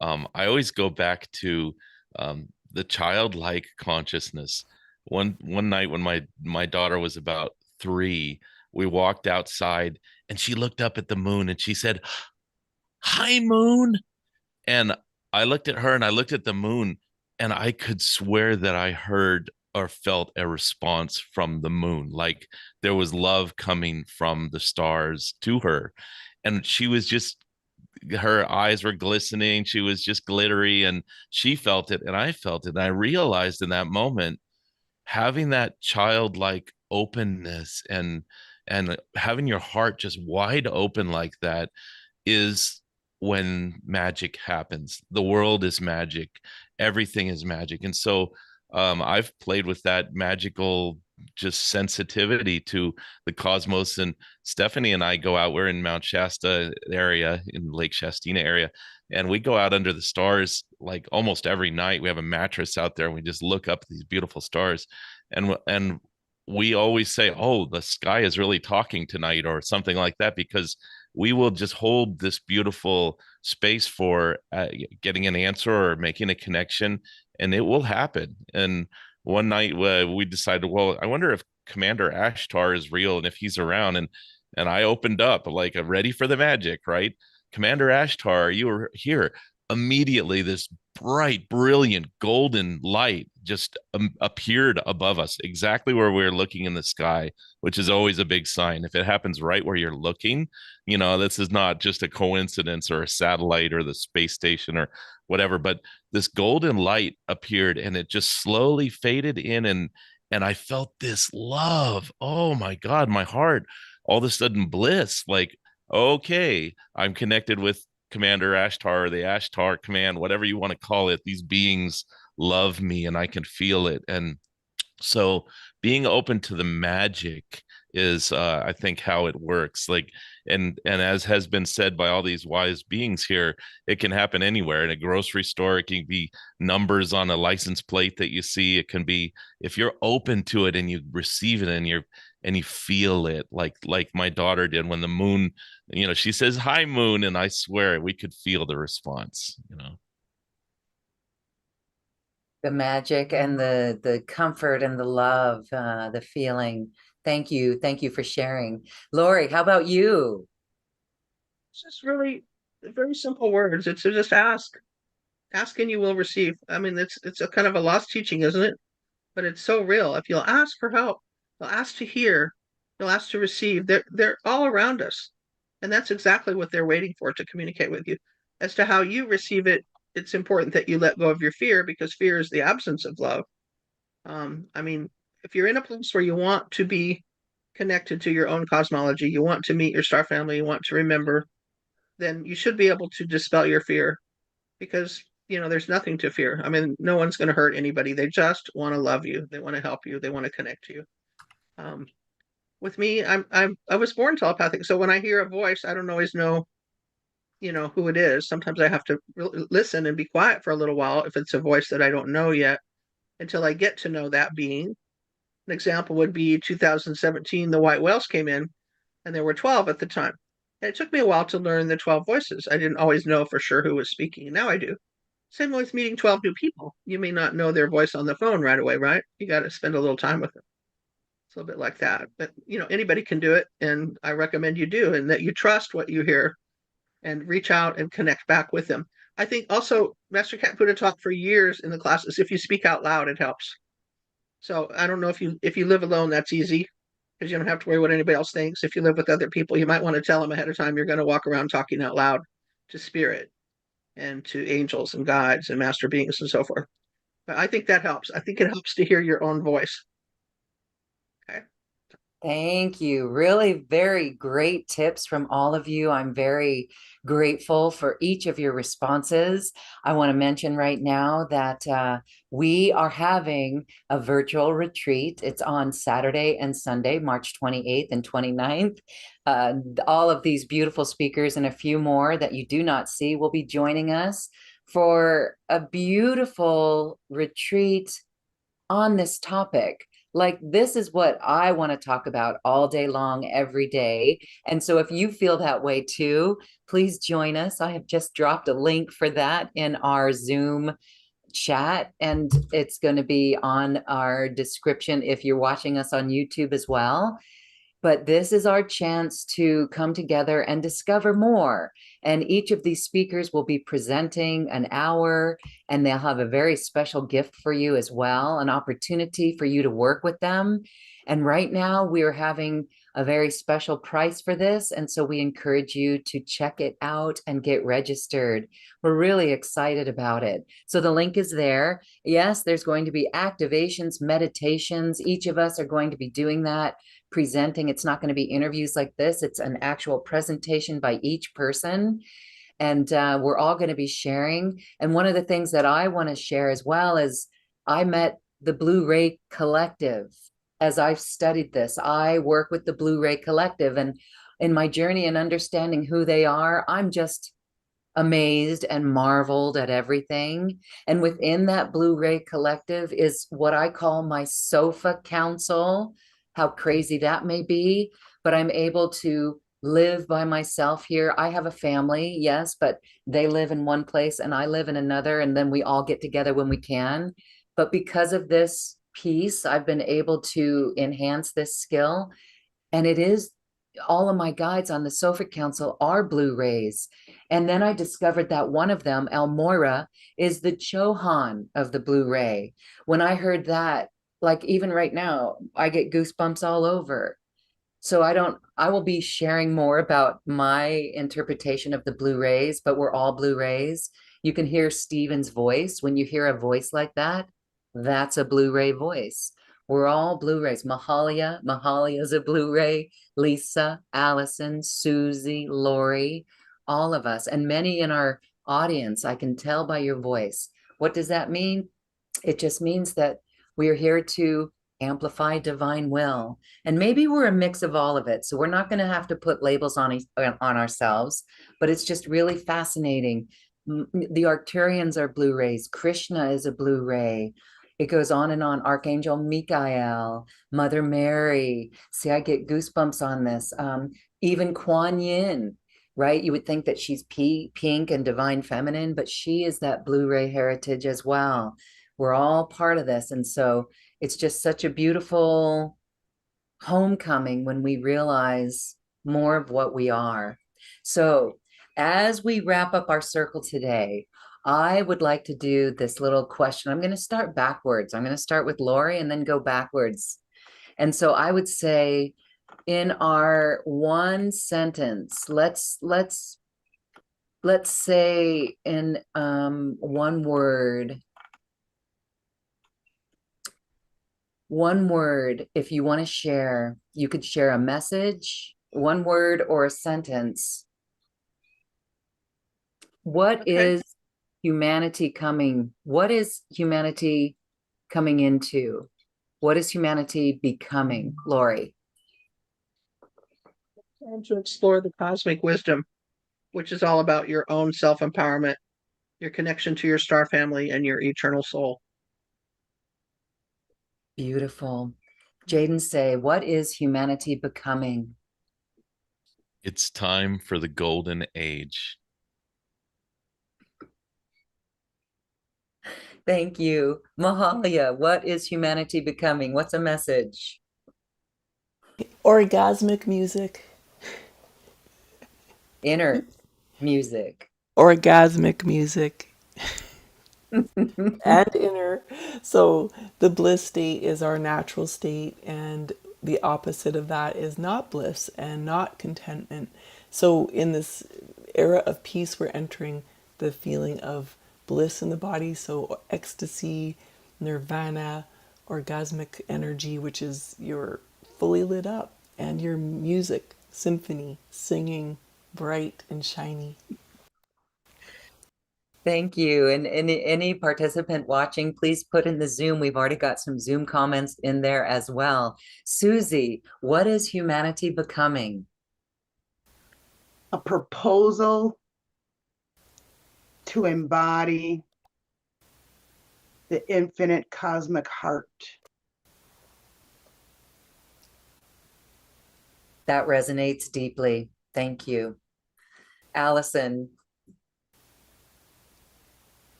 I always go back to the childlike consciousness. One night when my daughter was about 3, we walked outside and she looked up at the moon and she said, "Hi, moon." And I looked at her and I looked at the moon, and I could swear that I heard or felt a response from the moon. Like there was love coming from the stars to her. And she was just her eyes were glistening. She was just glittery, and she felt it and I felt it. And I realized in that moment, having that childlike openness and having your heart just wide open like that is when magic happens. The world is magic. Everything is magic. And so I've played with that magical just sensitivity to the cosmos. And Stephanie and I go out, we're in Mount Shasta area, in Lake Shastina area, and we go out under the stars like almost every night. We have a mattress out there and we just look up at these beautiful stars. And we always say, oh, the sky is really talking tonight, or something like that, because we will just hold this beautiful space for getting an answer or making a connection, and it will happen. And one night we decided, well, I wonder if Commander Ashtar is real and if he's around. And I opened up like a ready for the magic, right? Commander Ashtar, you were here. Immediately, this bright, brilliant, golden light just appeared above us, exactly where we were looking in the sky, which is always a big sign. If it happens right where you're looking, this is not just a coincidence or a satellite or the space station or whatever, but this golden light appeared and it just slowly faded in, and I felt this love. Oh my God, my heart, all of a sudden bliss, like, okay, I'm connected with Commander Ashtar, or the Ashtar command, whatever you want to call it. These beings love me and I can feel it. And so being open to the magic is I think how it works. Like, and as has been said by all these wise beings here, it can happen anywhere. In a grocery store, it can be numbers on a license plate that you see. It can be, if you're open to it and you receive it and you feel it, like my daughter did when the moon, she says, hi moon, and I swear we could feel the response. The magic and the comfort and the love, the feeling. Thank you for sharing. Lori, how about you? It's just really very simple words. It's to just ask. Ask and you will receive. I mean, it's a kind of a lost teaching, isn't it? But it's so real. If you'll ask for help, you'll ask to hear, you'll ask to receive. They're all around us. And that's exactly what they're waiting for, to communicate with you. As to how you receive it, it's important that you let go of your fear, because fear is the absence of love. I mean, if you're in a place where you want to be connected to your own cosmology, you want to meet your star family, you want to remember, then you should be able to dispel your fear, because there's nothing to fear. I mean, no one's going to hurt anybody. They just want to love you. They want to help you. They want to connect to you. With me, I was born telepathic, so when I hear a voice, I don't always know who it is. Sometimes I have to listen and be quiet for a little while if it's a voice that I don't know yet, until I get to know that being. An example would be 2017, the white whales came in, and there were 12 at the time. And it took me a while to learn the 12 voices. I didn't always know for sure who was speaking, and now I do. Same with meeting 12 new people. You may not know their voice on the phone right away, right? You got to spend a little time with them. It's a little bit like that. But, anybody can do it, and I recommend you do, and that you trust what you hear and reach out and connect back with them. I think also Master Cat Buddha taught for years in the classes, if you speak out loud, it helps. So I don't know if you live alone, that's easy, because you don't have to worry what anybody else thinks. If you live with other people, you might want to tell them ahead of time you're going to walk around talking out loud to spirit and to angels and guides and master beings and so forth. But I think that helps. I think it helps to hear your own voice. Okay. Thank you. Really very great tips from all of you. I'm very grateful for each of your responses. I want to mention right now that we are having a virtual retreat. It's on Saturday and Sunday, March 28th and 29th. All of these beautiful speakers and a few more that you do not see will be joining us for a beautiful retreat on this topic. Like, this is what I want to talk about all day long, every day. And so if you feel that way too, please join us. I have just dropped a link for that in our Zoom chat, and it's going to be on our description if you're watching us on YouTube as well. But this is our chance to come together and discover more And each of these speakers will be presenting an hour, and they'll have a very special gift for you as well, an opportunity for you to work with them. And right now we are having a very special price for this. And so we encourage you to check it out and get registered. We're really excited about it. So the link is there. Yes, there's going to be activations, meditations. Each of us are going to be doing that, presenting. It's not going to be interviews like this. It's an actual presentation by each person. And we're all going to be sharing. And one of the things that I want to share as well is I met the Blue Ray Collective. As I've studied this, I work with the Blue Ray Collective, and in my journey and understanding who they are, I'm just amazed and marveled at everything. And within that Blue Ray Collective is what I call my sofa council. How crazy that may be, but I'm able to live by myself here. I have a family, yes, but they live in one place and I live in another, and then we all get together when we can. But because of this piece, I've been able to enhance this skill. And it is all of my guides on the Sofa Council are Blue Rays. And then I discovered that one of them, Elmora, is the Chohan of the Blue Ray. When I heard that, like even right now, I get goosebumps all over. So I will be sharing more about my interpretation of the Blue Rays, but we're all Blue Rays. You can hear Stephen's voice. When you hear a voice like that, that's a Blue Ray voice. We're all Blue Rays. Mahalia's a Blue Ray. Lisa, Allison, Susie, Lori, all of us, and many in our audience. I can tell by your voice. What does that mean? It just means that we are here to amplify divine will. And maybe we're a mix of all of it. So we're not going to have to put labels on ourselves, but it's just really fascinating. The Arcturians are Blue Rays. Krishna is a Blue Ray. It goes on and on. Archangel Michael, Mother Mary. See, I get goosebumps on this. Even Kuan Yin, right? You would think that she's pink and divine feminine, but she is that Blue Ray heritage as well. We're all part of this. And so it's just such a beautiful homecoming when we realize more of what we are. So as we wrap up our circle today, I would like to do this little question. I'm going to start backwards. I'm going to start with Lori and then go backwards. And so I would say in our one sentence, let's say in one word, if you want to share, you could share a message, one word or a sentence. What is humanity coming? What is humanity coming into? What is humanity becoming, Lori? And to explore the cosmic wisdom, which is all about your own self-empowerment, your connection to your star family, and your eternal soul. Beautiful. Jaden, say, what is humanity becoming? It's time for the golden age. Thank you. Mahalia, what is humanity becoming? What's a message? Orgasmic music. Inner music. Orgasmic music. And inner. So the bliss state is our natural state, and the opposite of that is not bliss and not contentment. So in this era of peace, we're entering the feeling of bliss in the body. So ecstasy, nirvana, orgasmic energy, which is you're fully lit up, and your music, symphony, singing bright and shiny. Thank you. And any participant watching, please put in the Zoom. We've already got some Zoom comments in there as well. Susie, what is humanity becoming? A proposal to embody the infinite cosmic heart. That resonates deeply. Thank you. Allison.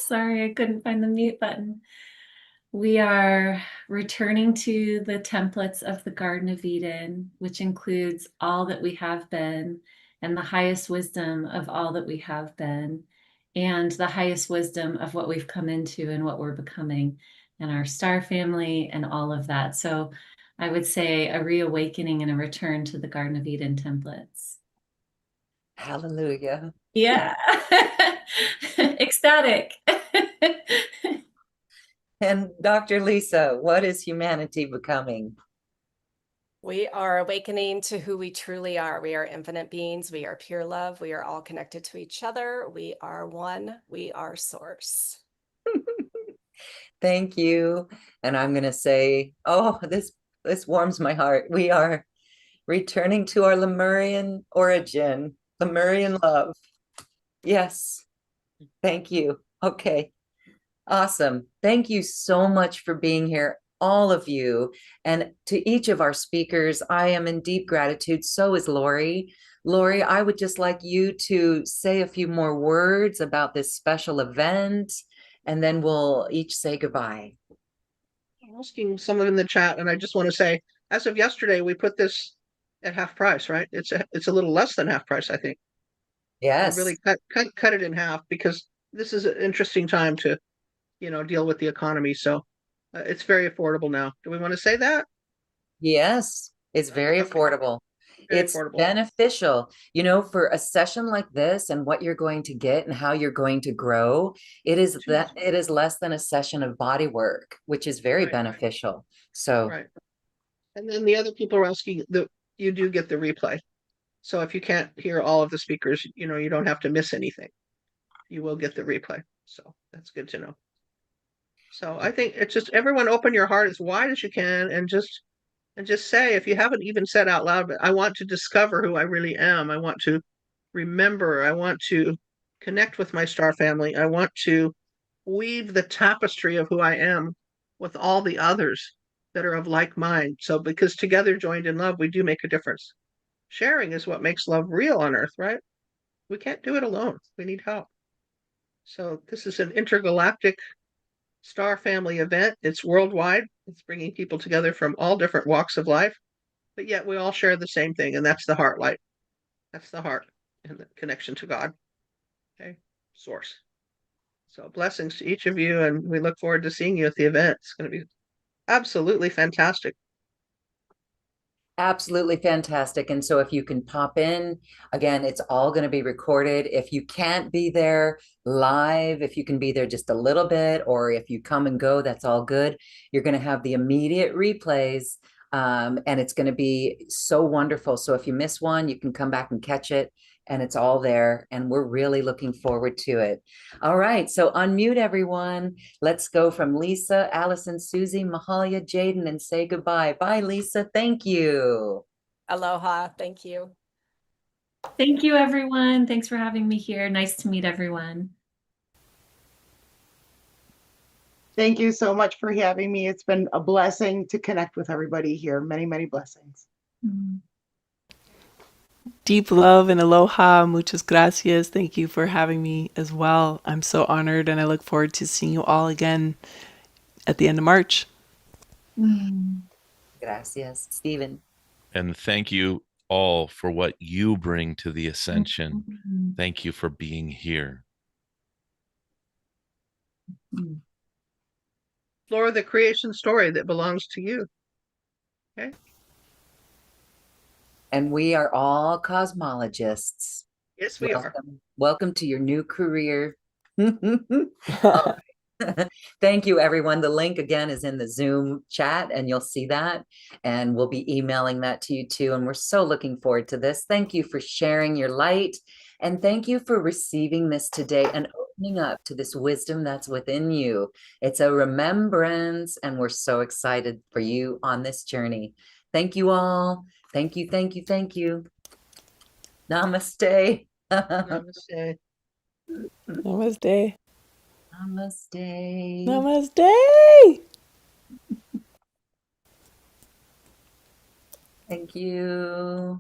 Sorry, I couldn't find the mute button. We are returning to the templates of the Garden of Eden, which includes all that we have been and the highest wisdom of all that we have been, and the highest wisdom of what we've come into and what we're becoming, and our star family and all of that. So I would say a reawakening and a return to the Garden of Eden templates. Hallelujah. Yeah. Ecstatic. And Dr. Lisa, what is humanity becoming? We are awakening to who we truly are. We are infinite beings. We are pure love. We are all connected to each other. We are one. We are source. Thank you. And I'm going to say, oh, this warms my heart. We are returning to our Lemurian origin, Lemurian love. Yes. Thank you. Okay. Awesome. Thank you so much for being here, all of you. And to each of our speakers, I am in deep gratitude. So is Lori. Lori, I would just like you to say a few more words about this special event, and then we'll each say goodbye. I'm asking someone in the chat, and I just want to say, as of yesterday, we put this at half price, right? It's a little less than half price, I think. We Yes. really cut it in half because this is an interesting time to, deal with the economy. So it's very affordable now. Do we want to say that? Yes. It's very Okay. affordable. Very It's affordable. beneficial, for a session like this and what you're going to get and how you're going to grow. It is less than a session of body work, which is very Right. beneficial. So Right. And then the other people are asking that you do get the replay. So if you can't hear all of the speakers, you don't have to miss anything. You will get the replay. So that's good to know. So I think it's just everyone open your heart as wide as you can and just say, if you haven't even said out loud, but I want to discover who I really am. I want to remember. I want to connect with my star family. I want to weave the tapestry of who I am with all the others that are of like mind. So because together joined in love, we do make a difference. Sharing is what makes love real on earth, right? We can't do it alone. We need help. So this is an intergalactic star family event. It's worldwide. It's bringing people together from all different walks of life, but yet we all share the same thing, and that's the heart light. That's the heart and the connection to God. Okay, source. So blessings to each of you, and we look forward to seeing you at the event. It's going to be absolutely fantastic. absolutely fantastic. And so if you can pop in, again, it's all going to be recorded. If you can't be there live, if you can be there just a little bit, or if you come and go, that's all good. You're going to have the immediate replays, and it's going to be so wonderful. So if you miss one, you can come back and catch it, and it's all there. And we're really looking forward to it. All right. So unmute everyone. Let's go from Lisa, Allison, Susie, Mahalia, Jaden, and say goodbye. Bye, Lisa. Thank you. Aloha. Thank you. Thank you, everyone. Thanks for having me here. Nice to meet everyone. Thank you so much for having me. It's been a blessing to connect with everybody here. Many, many blessings. Deep love and aloha. Muchas gracias. Thank you for having me as well. I'm so honored, and I look forward to seeing you all again at the end of March. Gracias, Stephen. And thank you all for what you bring to the ascension. Thank you for being here. Explore the creation story that belongs to you. Okay. And we are all cosmologists. Yes, we are. Welcome to your new career. Thank you, everyone. The link again is in the Zoom chat, and you'll see that. And we'll be emailing that to you too. And we're so looking forward to this. Thank you for sharing your light. And thank you for receiving this today and opening up to this wisdom that's within you. It's a remembrance, and we're so excited for you on this journey. Thank you all. Thank you, thank you, thank you. Namaste. Namaste. Namaste. Namaste. Namaste. Thank you.